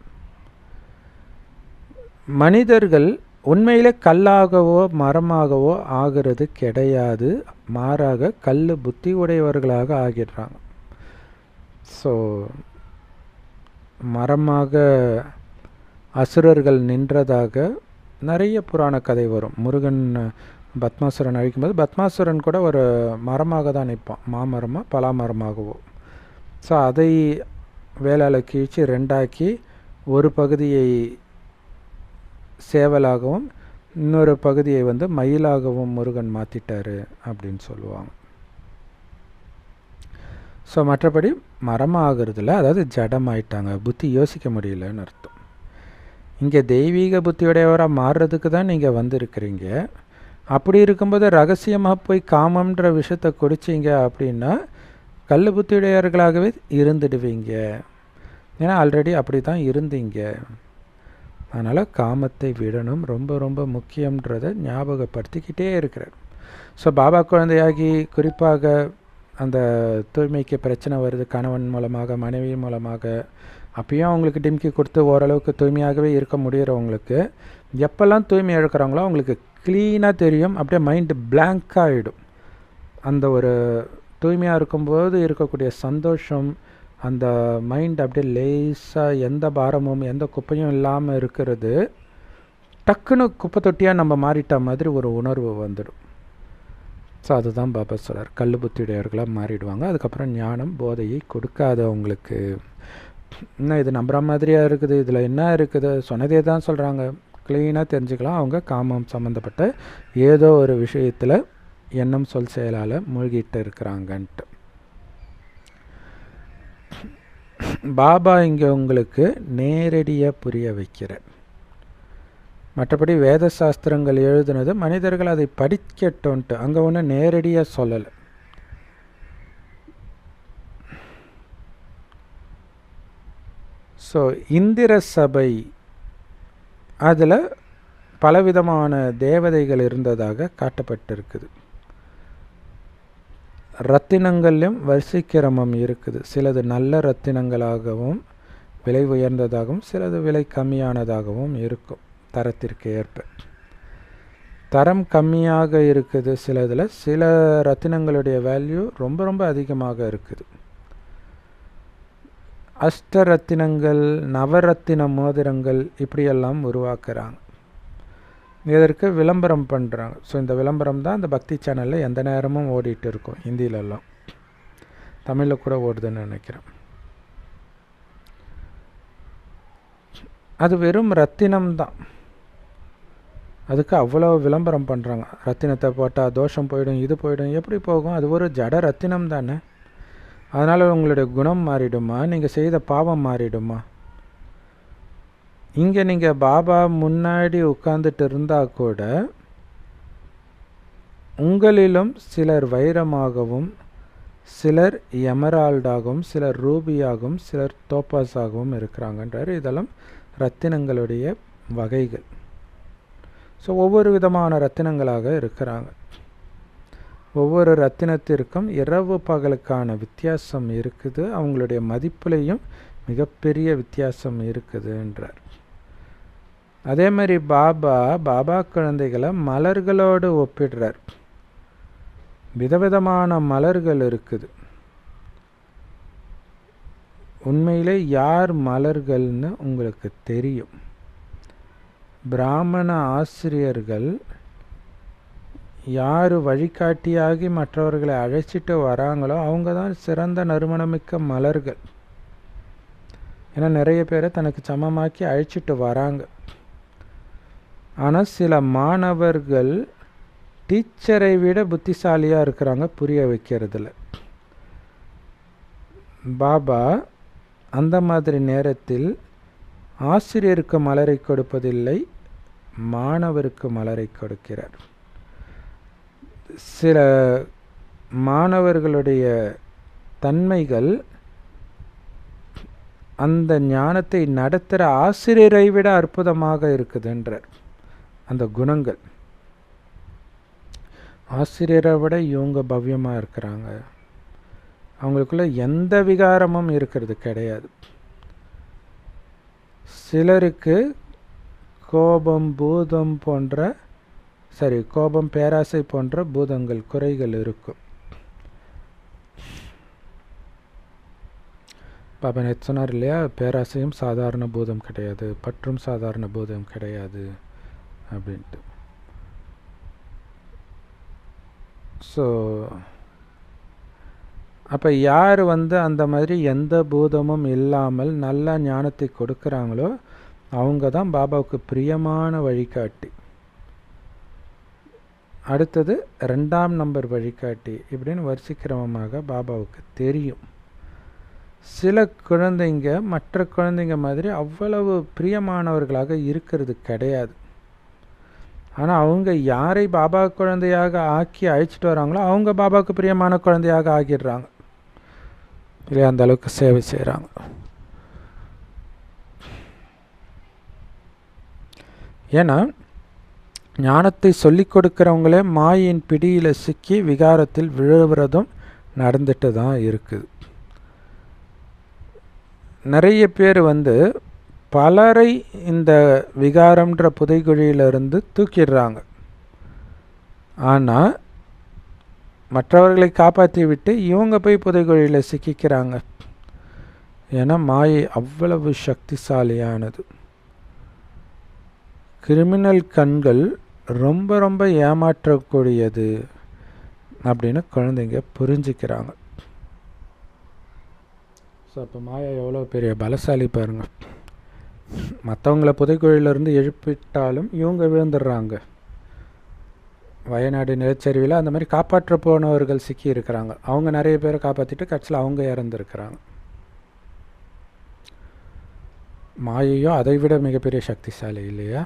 மனிதர்கள் உண்மையிலே கல்லாகவோ மரமாகவோ ஆகிறது கிடையாது, மாறாக கல் புத்தி உடையவர்களாக ஆகிடுறாங்க. ஸோ மரமாக அசுரர்கள் நின்றதாக நிறைய புராண கதை வரும். முருகன் பத்மாசுரன் அழிக்கும்போது பத்மாசுரன் கூட ஒரு மரமாக தான் நிற்பான், மாமரமாக பலாமரமாகவோ. ஸோ அதை வேளால் கீழ்ச்சி 2ஆக்கி ஒரு பகுதியை சேவலாகவும் இன்னொரு பகுதியை மயிலாகவும் முருகன் மாற்றிட்டாரு அப்படின்னு சொல்லுவாங்க. ஸோ மற்றபடி மரமாகிறதுல, அதாவது ஜடமாயிட்டாங்க, புத்தி யோசிக்க முடியலன்னு அர்த்தம். இங்கே தெய்வீக புத்தியுடையவராக மாறுறதுக்கு தான் நீங்கள் வந்திருக்கிறீங்க. அப்படி இருக்கும்போது ரகசியமாக போய் காமன்ற விஷயத்தை குடிச்சிங்க அப்படின்னா கல் புத்தியுடையவர்களாகவே இருந்துடுவீங்க. ஏன்னா ஆல்ரெடி அப்படி தான் இருந்தீங்க. அதனால் காமத்தை விடணும், ரொம்ப ரொம்ப முக்கியன்றதை ஞாபகப்படுத்திக்கிட்டே இருக்கிறார். ஸோ பாபா குழந்தையாகி குறிப்பாக அந்த தூய்மைக்கு பிரச்சனை வருது கணவன் மூலமாக, மனைவி மூலமாக, அப்பயும் அவங்களுக்கு டிம்கி கொடுத்து ஓரளவுக்கு தூய்மையாகவே இருக்க முடிகிறவங்களுக்கு எப்போல்லாம் தூய்மை இழக்கிறாங்களோ அவங்களுக்கு க்ளீனாக தெரியும், அப்படியே மைண்டு பிளாங்க் ஆகிடும். அந்த ஒரு தூய்மையாக இருக்கும்போது இருக்கக்கூடிய சந்தோஷம், அந்த மைண்ட் அப்படியே லேசாக எந்த பாரமும் எந்த குப்பையும் இல்லாமல் இருக்கிறது, டக்குன்னு குப்பை தொட்டியாக நம்ம மாறிட்ட மாதிரி ஒரு உணர்வு வந்துடும். ஸோ அதுதான் பாபா சொல்கிறார், கல் புத்தியுடையவர்களாக மாறிடுவாங்க. அதுக்கப்புறம் ஞானம் போதையை கொடுக்காது அவங்களுக்கு. இன்னும் இது நம்புகிற மாதிரியாக இருக்குது, இதில் என்ன இருக்குது, சொன்னதே தான் சொல்கிறாங்க, க்ளீனாக தெரிஞ்சுக்கலாம். அவங்க காமம் சம்மந்தப்பட்ட ஏதோ ஒரு விஷயத்தில் எண்ணம் சொல் செயலால் மூழ்கிட்டு இருக்கிறாங்கன்ட்டு. பாபா இங்கே உங்களுக்கு நேரடியாக புரிய வைக்கிறார். மற்றபடி வேத சாஸ்திரங்கள் எழுதுனது மனிதர்கள் அதை படிக்கட்டும்ன்ட்டு அங்கே ஒன்றும் நேரடியாக சொல்லலை. ஸோ இந்திர சபை அதில் பலவிதமான தேவதைகள் இருந்ததாக காட்டப்பட்டிருக்குது. ரத்தினங்கள்லையும் வரிசைக்கிரமம் இருக்குது. சிலது நல்ல ரத்தினங்களாகவும் விலை உயர்ந்ததாகவும் சிலது விலை கம்மியானதாகவும் இருக்கும் தரத்திற்கு ஏற்ப. தரம் கம்மியாக இருக்குது சிலதில், சில ரத்தினங்களுடைய வேல்யூ ரொம்ப ரொம்ப அதிகமாக இருக்குது. அஷ்டரத்தினங்கள், நவரத்தின மோதிரங்கள் இப்படியெல்லாம் உருவாக்குறாங்க. இதற்கு விளம்பரம் பண்ணுறாங்க. ஸோ இந்த விளம்பரம் தான் இந்த பக்தி சேனலில் எந்த நேரமும் ஓடிட்டு இருக்கும். ஹிந்திலெல்லாம், தமிழில் கூட ஓடுதுன்னு நினைக்கிறேன். அது வெறும் ரத்தினம் தான், அதுக்கு அவ்வளோ விளம்பரம் பண்ணுறாங்க. ரத்தினத்தை போட்டால் தோஷம் போயிடும், இது போயிடும். எப்படி போகும்? அது ஒரு ஜட ரத்தினம் தானே. அதனால் உங்களுடைய குணம் மாறிடுமா? நீங்கள் செய்த பாவம் மாறிடுமா? இங்கே நீங்கள் பாபா முன்னாடி உட்கார்ந்துட்டு இருந்தால் கூட உங்களிலும் சிலர் வைரமாகவும், சிலர் எமரால்டாகவும், சிலர் ரூபியாகவும், சிலர் தோப்பாஸாகவும் இருக்கிறாங்கன்றார். இதெல்லாம் ரத்தினங்களுடைய வகைகள். ஸோ ஒவ்வொரு விதமான ரத்தினங்களாக இருக்கிறாங்க. ஒவ்வொரு ரத்தினத்திற்கும் இரவு பகலுக்கான வித்தியாசம் இருக்குது. அவங்களுடைய மதிப்புலையும் மிகப்பெரிய வித்தியாசம் இருக்குதுன்றார். அதே மாதிரி பாபா குழந்தைகளை மலர்களோடு ஒப்பிடுறார். விதவிதமான மலர்கள் இருக்குது. உண்மையிலே யார் மலர்கள்னு உங்களுக்கு தெரியும். பிராமண ஆசிரியர்கள் யார் வழிகாட்டியாகி மற்றவர்களை அழைச்சிட்டு வராங்களோ அவங்க தான் சிறந்த நறுமணமிக்க மலர்கள். ஏன்னா நிறைய பேரை தனக்கு சமமாக்கி அழைச்சிட்டு வராங்க. ஆனால் சில மாணவர்கள் டீச்சரை விட புத்திசாலியாக இருக்கிறாங்க புரிய வைக்கிறதுல. பாபா அந்த மாதிரி நேரத்தில் ஆசிரியருக்கு மலரை கொடுப்பதில்லை, மாணவருக்கு மலரை கொடுக்கிறார். சில மாணவர்களுடைய தன்மைகள் அந்த ஞானத்தை நடத்துகிற ஆசிரியரை விட அற்புதமாக இருக்குதுன்றார். அந்த குணங்கள் ஆசிரியரை விட இவங்க பவ்யமாக இருக்கிறாங்க. அவங்களுக்குள்ள எந்த விகாரமும் இருக்கிறது கிடையாது. சிலருக்கு கோபம், பூதம் போன்ற கோபம், பேராசை போன்ற பூதங்கள், குறைகள் இருக்கும். பாபா நேற்று சொன்னார் இல்லையா, பேராசையும் சாதாரண பூதம் கிடையாது, பற்றும் சாதாரண பூதம் கிடையாது அப்படின்ட்டு. ஸோ அப்போ யார் அந்த மாதிரி எந்த பூதமும் இல்லாமல் நல்ல ஞானத்தை கொடுக்குறாங்களோ அவங்க தான் பாபாவுக்கு பிரியமான வழிகாட்டி. அடுத்தது 2ஆம் நம்பர் வழிகாட்டி. இப்படின்னு வரிசைக்கிரமமாக பாபாவுக்கு தெரியும். சில குழந்தைங்க மற்ற குழந்தைங்க மாதிரி அவ்வளவு பிரியமானவர்களாக இருக்கிறது கிடையாது. ஆனால் அவங்க யாரை பாபா குழந்தையாக ஆக்கி அழைச்சிட்டு வராங்களோ அவங்க பாபாவுக்கு பிரியமான குழந்தையாக ஆகிடுறாங்க இல்லையா, அந்த அளவுக்கு சேவை செய்கிறாங்க. ஏன்னா ஞானத்தை சொல்லிக் கொடுக்குறவங்களே மாயின் பிடியில் சிக்கி விகாரத்தில் விழுவுறதும் நடந்துட்டு தான் இருக்குது. நிறைய பேர் பலரை இந்த விகாரம்ன்ற புதைகுழியிலிருந்து தூக்கிடுறாங்க. ஆனால் மற்றவர்களை காப்பாற்றி விட்டு இவங்க போய் புதைகுழியில் சிக்கிக்கிறாங்க. ஏன்னா மாயை அவ்வளவு சக்திசாலியானது. கிரிமினல் கண்கள் ரொம்ப ரொம்ப ஏமாற்றக்கூடியது அப்படின்னு குழந்தைங்க புரிஞ்சுக்கிறாங்க. ஸோ அப்போ மாயா எவ்வளோ பெரிய பலசாலி பாருங்கள். மற்றவங்கள புதைக்குழியிலேருந்து எழுப்பிட்டாலும் இவங்க விழுந்துடுறாங்க. வயநாடு நிலச்சரிவில் அந்த மாதிரி காப்பாற்ற போனவர்கள் சிக்கி இருக்கிறாங்க. அவங்க நிறைய பேரை காப்பாற்றிட்டு கட்சியில் அவங்க இறந்துருக்கிறாங்க. மாயையோ அதை விட மிகப்பெரிய சக்திசாலி இல்லையா?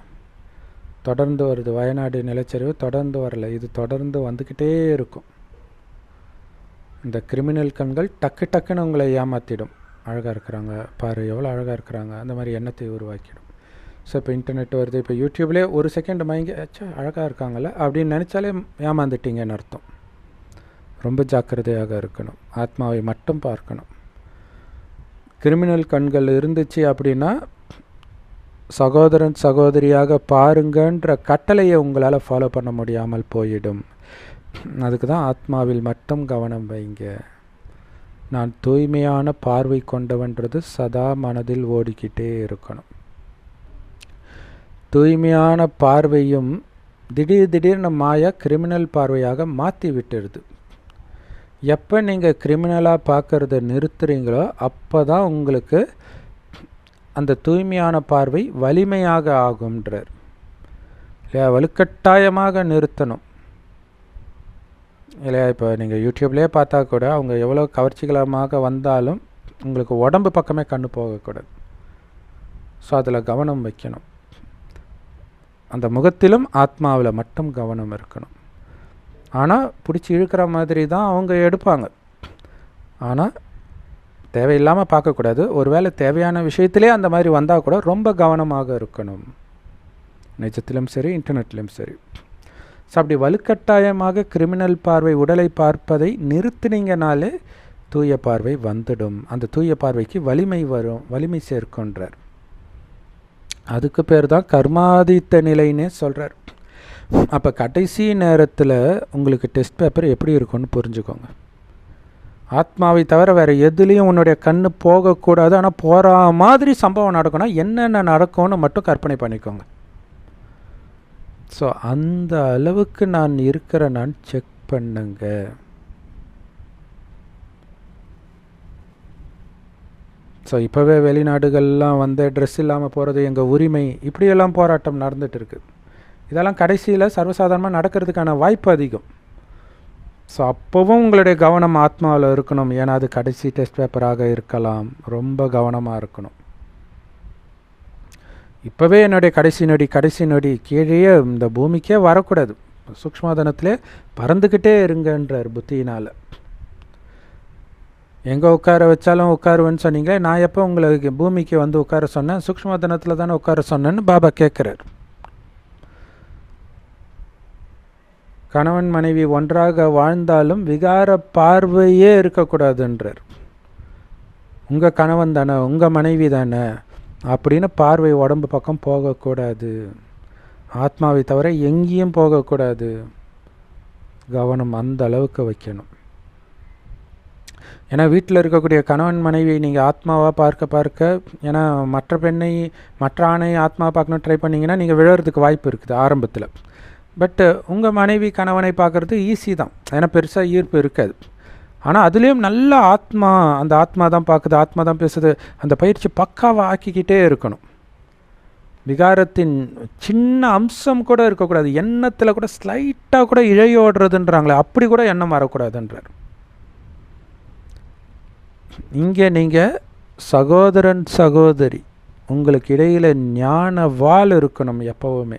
தொடர்ந்து வருது. வயநாடு நிலச்சரிவு தொடர்ந்து வரல, இது தொடர்ந்து வந்துக்கிட்டே இருக்கும். இந்த கிரிமினல் கண்கள் டக்கு டக்குன்னு உங்களை ஏமாற்றிடும். அழகாக இருக்கிறாங்க பாரு, எவ்வளோ அழகாக இருக்கிறாங்க, அந்த மாதிரி எண்ணத்தை உருவாக்கிடும். ஸோ இப்போ இன்டர்நெட் வருது, இப்போ யூடியூப்லேயே ஒரு செகண்ட் மயங்கி அழகாக இருக்காங்கல்ல அப்படின்னு நினச்சாலே ஏமாந்துட்டீங்கன்னு அர்த்தம். ரொம்ப ஜாக்கிரதையாக இருக்கணும். ஆத்மாவை மட்டும் பார்க்கணும். கிரிமினல் கண்கள் இருந்துச்சு அப்படின்னா சகோதரன் சகோதரியாக பாருங்கன்ற கட்டளையை உங்களால் ஃபாலோ பண்ண முடியாமல் போயிடும். அதுக்கு தான் ஆத்மாவில் மட்டும் கவனம் வைங்க. நான் தூய்மையான பார்வை கொண்டவன்றது சதா மனதில் ஓடிக்கிட்டே இருக்கணும். தூய்மையான பார்வையும் திடீர்னு மாயா கிரிமினல் பார்வையாக மாற்றி விட்டுடுது. எப்போ நீங்கள் கிரிமினலாக பார்க்குறத நிறுத்துறீங்களோ அப்போ தான் உங்களுக்கு அந்த தூய்மையான பார்வை வலிமையாக ஆகும்ன்றார் இல்லையா? வலுக்கட்டாயமாக நிறுத்தணும் இல்லையா? இப்போ நீங்கள் யூடியூப்லேயே பார்த்தா கூட அவங்க எவ்வளோ கவர்ச்சிகரமாக வந்தாலும் உங்களுக்கு உடம்பு பக்கமே கண்ணு போகக்கூடாது. ஸோ அதில் கவனம் வைக்கணும். அந்த முகத்திலும் ஆத்மாவில் மட்டும் கவனம் இருக்கணும். ஆனால் பிடிச்சி இழுக்கிற மாதிரி தான் அவங்க எடுப்பாங்க. ஆனால் தேவையில்லாமல் பார்க்கக்கூடாது. ஒருவேளை தேவையான விஷயத்திலே அந்த மாதிரி வந்தால் கூட ரொம்ப கவனமாக இருக்கணும். நிஜத்திலும் சரி, இன்டர்நெட்லேயும் சரி. ஸோ அப்படி வலுக்கட்டாயமாக கிரிமினல் பார்வை உடலை பார்ப்பதை நிறுத்தினீங்கனாலே தூய பார்வை வந்துடும். அந்த தூய பார்வைக்கு வலிமை வரும், வலிமை சேர்க்கின்றார். அதுக்கு பேர் தான் கர்மாதித்த நிலைன்னே சொல்கிறார். அப்போ கடைசி நேரத்தில் உங்களுக்கு டெஸ்ட் பேப்பர் எப்படி இருக்குன்னு புரிஞ்சுக்கோங்க. ஆத்மாவை தவிர வேறு எதுலேயும் உன்னுடைய கண்ணு போகக்கூடாது. ஆனால் போகிற மாதிரி சம்பவம் நடக்கணும், என்னென்ன நடக்கும்னு மட்டும் கற்பனை பண்ணிக்கோங்க. ஸோ அந்த அளவுக்கு நான் இருக்கிறேன்னு செக் பண்ணுங்க. ஸோ இப்போவே வெளிநாடுகள்லாம் ட்ரெஸ் இல்லாமல் போகிறது எங்கள் உரிமை, இப்படியெல்லாம் போராட்டம் நடந்துகிட்டு இருக்குது. இதெல்லாம் கடைசியில் சர்வசாதாரணமாக நடக்கிறதுக்கான வாய்ப்பு அதிகம். ஸோ அப்போவும் உங்களுடைய கவனம் ஆத்மாவில் இருக்கணும். ஏன்னா அது கடைசி டெஸ்ட் பேப்பராக இருக்கலாம். ரொம்ப கவனமாக இருக்கணும். இப்போவே என்னுடைய கடைசி நொடி கீழே இந்த பூமிக்கே வரக்கூடாது. சூக்ஷ்மதனத்திலே பறந்துக்கிட்டே இருங்கன்றார் புத்தியினால். எங்கே உட்கார வச்சாலும் உட்காருவேன்னு சொன்னீங்களே, நான் எப்போ உங்களுக்கு பூமிக்கு உட்கார சொன்னேன்? சூக்ஷ்மதனத்தில் தானே உட்கார சொன்னேன்னு பாபா கேட்குறார். கணவன் மனைவி ஒன்றாக வாழ்ந்தாலும் விகார பார்வையே இருக்கக்கூடாதுன்றார். உங்கள் கணவன் தானே, உங்கள் மனைவி தானே அப்படின்னு பார்வை உடம்பு பக்கம் போகக்கூடாது. ஆத்மாவை தவிர எங்கேயும் போகக்கூடாது. கவனம் அந்த அளவுக்கு வைக்கணும். ஏன்னா வீட்டில் இருக்கக்கூடிய கணவன் மனைவி நீங்கள் ஆத்மாவாக பார்க்க ஏன்னா மற்ற ஆணை ஆத்மாவை பார்க்கணும் ட்ரை பண்ணிங்கன்னா நீங்கள் விழுறதுக்கு வாய்ப்பு இருக்குது ஆரம்பத்தில். பட்டு உங்கள் மனைவி கணவனை பார்க்குறது ஈஸி தான், ஏன்னா பெருசாக ஈர்ப்பு இருக்காது. ஆனால் அதுலேயும் நல்ல அந்த ஆத்மா தான் பார்க்குது, ஆத்மா தான் பேசுது. அந்த பயிற்சி பக்காவாக ஆக்கிக்கிட்டே இருக்கணும். விகாரத்தின் சின்ன அம்சம் கூட இருக்கக்கூடாது. எண்ணத்தில் கூட ஸ்லைட்டாக கூட இழையோடுறதுன்றாங்களே, அப்படி கூட எண்ணம் வரக்கூடாதுன்றார். இங்கே நீங்கள் சகோதரன் சகோதரி உங்களுக்கு இடையில் ஞான வால் இருக்கணும் எப்போவுமே.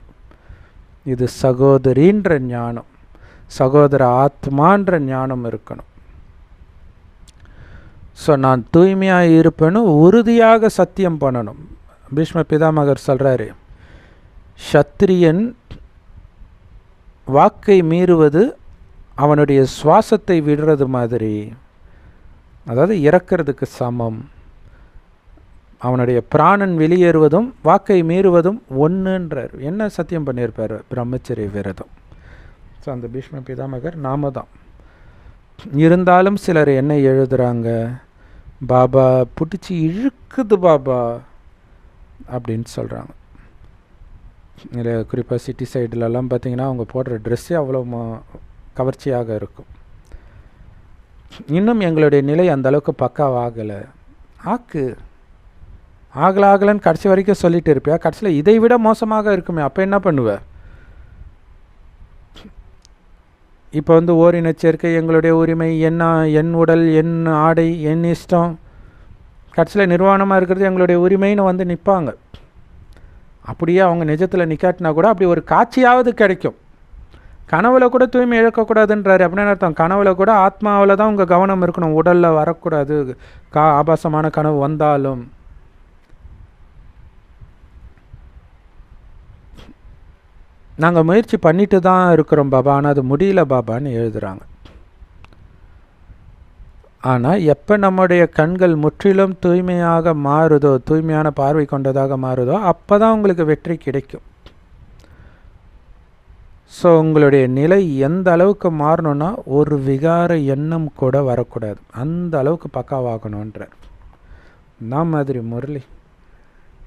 இது சகோதரின்ற ஞானம், சகோதர ஆத்மான்ற ஞானம் இருக்கணும். ஸோ நான் தூய்மையாக இருப்பேன்னு உறுதியாக சத்தியம் பண்ணணும். பீஷ்ம பிதாமகர் சொல்கிறாரு, சத்திரியன் வாக்கை மீறுவது அவனுடைய சுவாசத்தை விடுறது மாதிரி, அதாவது இறக்கிறதுக்கு சமம். அவனுடைய பிராணன் வெளியேறுவதும் வாக்கை மீறுவதும் ஒன்றுன்றார். என்ன சத்தியம் பண்ணியிருப்பார்? பிரம்மச்சரிய விரதம். ஸோ அந்த பீஷ்ம பிதாமகர் நாம தான். இருந்தாலும் சிலர் என்ன எழுதுகிறாங்க, பாபா பிடிச்சி இழுக்குது பாபா அப்படின்னு சொல்கிறாங்க. இல்லை, குறிப்பாக சிட்டி சைடுலலாம் பார்த்திங்கன்னா அவங்க போடுற ட்ரெஸ்ஸே அவ்வளோ கவர்ச்சியாக இருக்கும். இன்னும் எங்களுடைய நிலை அந்தளவுக்கு பக்காவாகலை. ஆகலைன்னு கடைசி வரைக்கும் சொல்லிட்டு இருப்பியா, கடைசியில் இதை விட மோசமாக இருக்குமே, அப்போ என்ன பண்ணுவேன்? இப்போ ஓரின சேர்க்கை எங்களுடைய உரிமை, என்ன என் உடல், என் ஆடை, என் இஷ்டம், கடைசியில் நிர்வாணமாக இருக்கிறது எங்களுடைய உரிமைன்னு நிற்பாங்க. அப்படியே அவங்க நிஜத்தில் நிற்காட்டினா கூட அப்படி ஒரு காட்சியாவது கிடைக்கும். கனவுல கூட தூய்மை இழக்கக்கூடாதுன்றாரு. அப்படின்னு அர்த்தம், கனவுல கூட ஆத்மாவில் தான் உங்கள் கவனம் இருக்கணும், உடலில் வரக்கூடாது. ஆபாசமான கனவு வந்தாலும் நாங்கள் முயற்சி பண்ணிட்டு தான் இருக்கிறோம் பாபா, ஆனால் அது முடியல பாபான்னு எழுதுகிறாங்க. ஆனால் எப்போ நம்முடைய கண்கள் முற்றிலும் தூய்மையாக மாறுதோ, தூய்மையான பார்வை கொண்டதாக மாறுதோ, அப்போ தான் உங்களுக்கு வெற்றி கிடைக்கும். ஸோ உங்களுடைய நிலை எந்த அளவுக்கு மாறணும்னா ஒரு விகார எண்ணம் கூட வரக்கூடாது, அந்த அளவுக்கு பக்காவாகணுன்றார். நான் மாதிரி முரளி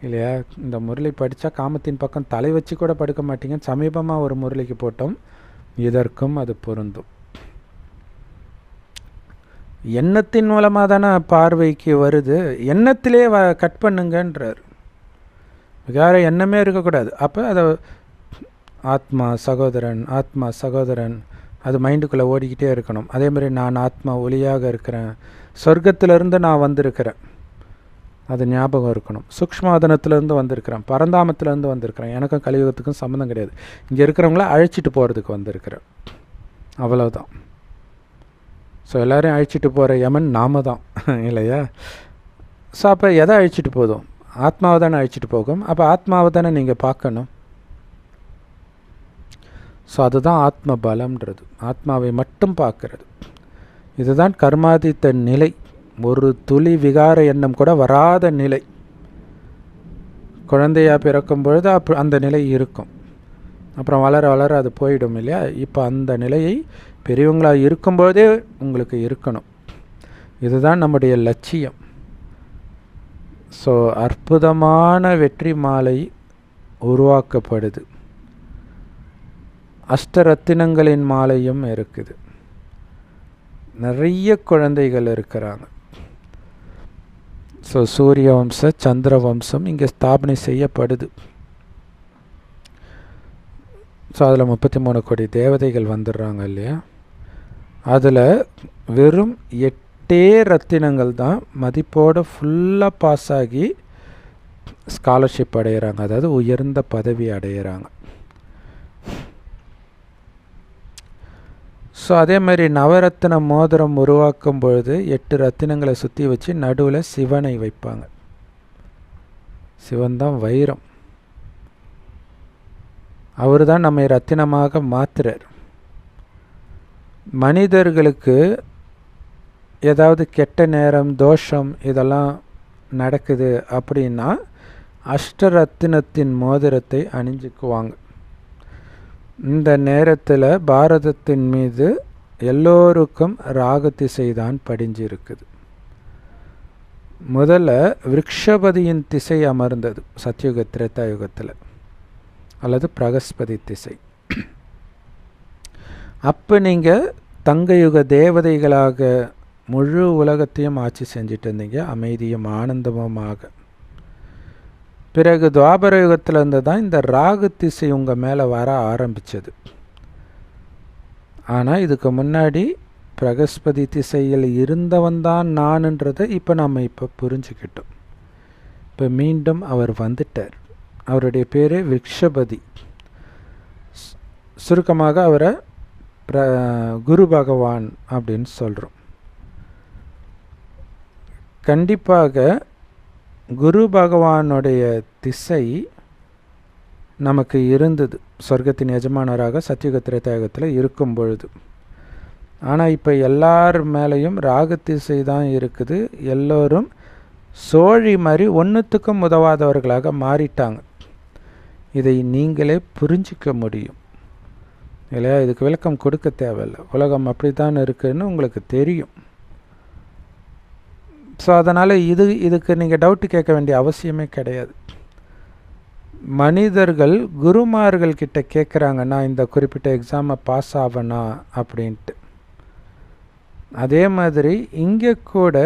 இல்லையா, இந்த முரளி படித்தா காமத்தின் பக்கம் தலை வச்சு கூட படுக்க மாட்டீங்க. சமீபமாக ஒரு முரளிக்கு போட்டோம், இதற்கும் அது பொருந்தும். எண்ணத்தின் மூலமாக தானே பார்வைக்கு வருது, எண்ணத்திலே கட் பண்ணுங்கன்றார். வேற எண்ணமே இருக்கக்கூடாது. அப்போ அதை ஆத்மா சகோதரன், ஆத்மா சகோதரன், அது மைண்டுக்குள்ளே ஓடிக்கிட்டே இருக்கணும். அதே மாதிரி நான் ஆத்மா ஒளியாக இருக்கிறேன், சொர்க்கத்திலேருந்து நான் வந்திருக்கிறேன், அது ஞாபகம் இருக்கணும். சூக்ஷ்மாதனத்திலேருந்து வந்திருக்கிறேன், பரந்தாமத்திலேருந்து வந்திருக்கிறேன், எனக்கும் கலியுகத்துக்கும் சம்மந்தம் கிடையாது, இங்கே இருக்கிறவங்கள அழைச்சிட்டு போகிறதுக்கு வந்திருக்கிறேன், அவ்வளோதான். ஸோ எல்லோரையும் அழைச்சிட்டு போகிற யமன் நாம தான் இல்லையா. ஸோ அப்போ எதை அழைச்சிட்டு போதும்? ஆத்மாவை தானே அழைச்சிட்டு போகும். அப்போ ஆத்மாவை தானே நீங்கள் பார்க்கணும். ஸோ அதுதான் ஆத்ம பலம்ன்றது, ஆத்மாவை மட்டும் பார்க்கறது. இதுதான் கர்மாதித்த நிலை, ஒரு துளி விகார எண்ணம் கூட வராத நிலை. குழந்தையாக பிறக்கும் பொழுது அந்த நிலை இருக்கும், அப்புறம் வளர வளர அது போயிடும் இல்லையா. இப்போ அந்த நிலையை பெரியவங்களாக இருக்கும்போதே உங்களுக்கு இருக்கணும். இதுதான் நம்முடைய லட்சியம். ஸோ அற்புதமான வெற்றி மாலை உருவாக்கப்படுது. அஷ்டரத்தினங்களின் மாலையும் இருக்குது. நிறைய குழந்தைகள் இருக்கிறாங்க. ஸோ சூரிய வம்ச சந்திர வம்சம் இங்கே ஸ்தாபனை செய்யப்படுது. ஸோ அதில் 33 கோடி தேவதைகள் வந்துடுறாங்க இல்லையா. அதில் வெறும் 8 ரத்தினங்கள் தான் மதிப்போடு ஃபுல்லாக பாஸ் ஆகி ஸ்காலர்ஷிப் அடைகிறாங்க, அதாவது உயர்ந்த பதவி அடைகிறாங்க. ஸோ அதே மாதிரி நவரத்தின மோதிரம் உருவாக்கும் பொழுது 8 ரத்தினங்களை சுற்றி வச்சு நடுவில் சிவனை வைப்பாங்க. சிவன் தான் வைரம், அவர் தான் நம்மை ரத்தினமாக மாற்றுறார். மனிதர்களுக்கு ஏதாவது கெட்ட நேரம், தோஷம் இதெல்லாம் நடக்குது அப்படின்னா அஷ்டரத்தினத்தின் மோதிரத்தை அணிஞ்சுக்குவாங்க. இந்த நேரத்தில் பாரதத்தின் மீது எல்லோருக்கும் ராகதிசை தான் படிஞ்சிருக்குது. முதல்ல விருக்ஷபதியின் திசை அமர்ந்தது சத்யுக திரேதாயுகத்தில், அல்லது பிரகஸ்பதி திசை. அப்போ நீங்கள் தங்கயுக தேவதைகளாக முழு உலகத்தையும் ஆட்சி செஞ்சுட்டு இருந்தீங்க, அமைதியும் ஆனந்தமுமாக. பிறகு துவாபர யுகத்தில் இருந்து தான் இந்த ராகு திசை உங்கள் மேலே வர ஆரம்பித்தது. ஆனால் இதுக்கு முன்னாடி பிரகஸ்பதி திசையில் இருந்தவன் தான் நான்ன்றதை இப்போ புரிஞ்சுக்கிட்டோம். இப்போ மீண்டும் அவர் வந்துட்டார். அவருடைய பேர் விருக்ஷபதி. சுருக்கமாக அவரை குரு பகவான் அப்படின்னு சொல்கிறோம். கண்டிப்பாக குரு பகவானுடைய திசை நமக்கு இருந்தது சொர்க்கத்தின் எஜமானராக சத்யுக திரேதாயுகத்தில் இருக்கும் பொழுது. ஆனால் இப்போ எல்லார் மேலேயும் ராகு திசை தான் இருக்குது. எல்லோரும் சோழி மாதிரி ஒன்றுத்துக்கும் உதவாதவர்களாக மாறிட்டாங்க. இதை நீங்களே புரிஞ்சிக்க முடியும் இல்லையா? இதுக்கு விளக்கம் கொடுக்க தேவையில்லை. உலகம் அப்படி தான் இருக்குதுன்னு உங்களுக்கு தெரியும். ஸோ அதனால் இதுக்கு நீங்கள் டவுட்டு கேட்க வேண்டிய அவசியமே கிடையாது. மனிதர்கள் குருமார்கள் கிட்ட கேட்குறாங்கன்னா இந்த குறிப்பிட்ட எக்ஸாமை பாஸ் ஆவனா அப்படின்ட்டு. அதே மாதிரி இங்கே கூட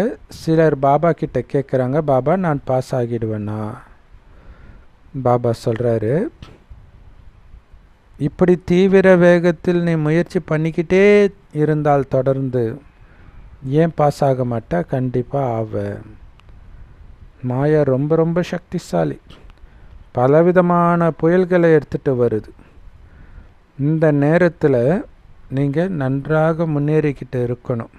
சிலர் பாபா கிட்ட கேட்குறாங்க, பாபா நான் பாஸ் ஆகிடுவேனா? பாபா சொல்கிறாரு, இப்படி தீவிர வேகத்தில் நீ முயற்சி பண்ணிக்கிட்டே இருந்தால் தொடர்ந்து ஏன் பாஸ் ஆக மாட்டா? கண்டிப்பாக ஆவ. மாயா ரொம்ப ரொம்ப சக்திசாலி. பலவிதமான புயல்களை எடுத்துகிட்டு வருது. இந்த நேரத்தில் நீங்கள் நன்றாக முன்னேறிக்கிட்டு இருக்கணும்.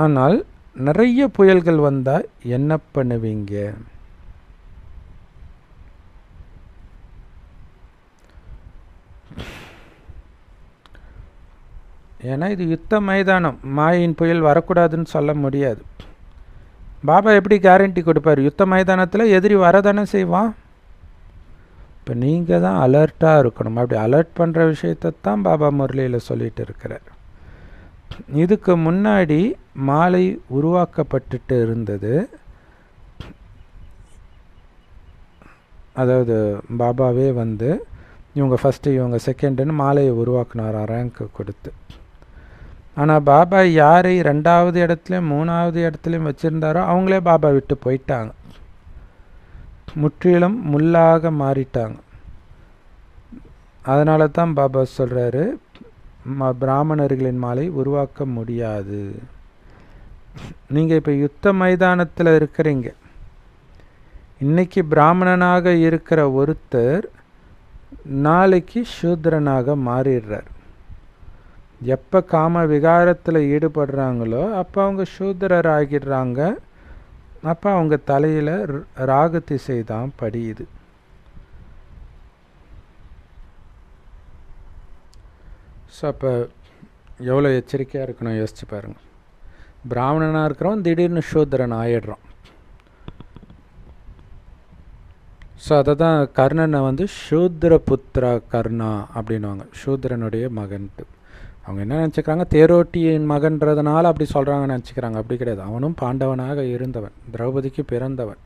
ஆனால் நிறைய புயல்கள் வந்தால் என்ன பண்ணுவீங்க? ஏன்னா இது யுத்த மைதானம். மாயின் புயல் வரக்கூடாதுன்னு சொல்ல முடியாது. பாபா எப்படி கேரண்டி கொடுப்பார்? யுத்த மைதானத்தில் எதிரி வரதானே செய்வான். இப்போ நீங்கள் தான் அலர்ட்டாக இருக்கணும். அப்படி அலர்ட் பண்ணுற விஷயத்தை தான் பாபா முரளியில் சொல்லிகிட்டு இருக்கிறார். இதுக்கு முன்னாடி மாலை உருவாக்கப்பட்டுட்டு இருந்தது. அதாவது பாபாவே வந்து இவங்க ஃபஸ்ட்டு இவங்க செகண்டுன்னு மாலையை உருவாக்குனாராம் ரேங்க்கு கொடுத்து. ஆனால் பாபா யாரை 2வது இடத்துலையும் 3வது இடத்துலையும் வச்சுருந்தாரோ அவங்களே பாபா விட்டு போயிட்டாங்க. முற்றிலும் முள்ளாக மாறிட்டாங்க. அதனால தான் பாபா சொல்கிறாரு, பிராமணர்களின் மாலை உருவாக்க முடியாது. நீங்கள் இப்போ யுத்த மைதானத்தில் இருக்கிறீங்க. இன்னைக்கு பிராமணனாக இருக்கிற ஒருத்தர் நாளைக்கு சூத்ரனாக மாறிடுறார். எப்போ காம விகாரத்தில் ஈடுபடுறாங்களோ அப்போ அவங்க சூத்ரர் ஆகிடுறாங்க. அப்போ அவங்க தலையில் ராகு திசை தான் படியுது. ஸோ அப்போ எவ்வளோ எச்சரிக்கையாக இருக்கணும் யோசிச்சு பாருங்கள். பிராமணனாக இருக்கிறோம், திடீர்னு சூத்ரன் ஆயிடுறோம். ஸோ அதை தான் கர்ணனை வந்து சூத்ர புத்திரா கர்ணா அப்படின்வாங்க, சூத்ரனுடைய மகன்ட்டு. அவங்க என்ன நினச்சிக்கிறாங்க, தேரோட்டியின் மகன்றதுனால அப்படி சொல்கிறாங்கன்னு நினச்சிக்கிறாங்க. அப்படி கிடையாது. அவனும் பாண்டவனாக இருந்தவன், திரௌபதிக்கு பிறந்தவன்.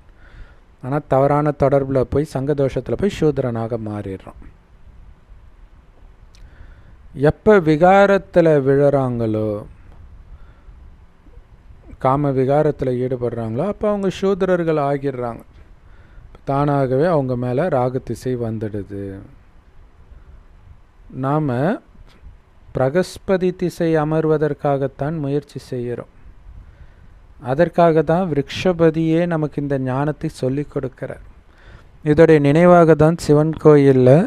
ஆனால் தவறான தொடர்பில் போய் சங்கதோஷத்தில் போய் சூத்ரனாக மாறிடுறான். எப்போ விகாரத்தில் விழுறாங்களோ, காம விகாரத்தில் ஈடுபடுறாங்களோ அப்போ அவங்க சூத்ரர்கள் ஆகிடுறாங்க. தானாகவே அவங்க மேலே ராகு திசை வந்துடுது. நாம் பிரகஸ்பதி திசை அமர்வதற்காகத்தான் முயற்சி செய்கிறோம். அதற்காக தான் விருக்ஷபதியே நமக்கு இந்த ஞானத்தை சொல்லி கொடுக்கிறார். இதோடைய நினைவாக தான் சிவன் கோயிலில்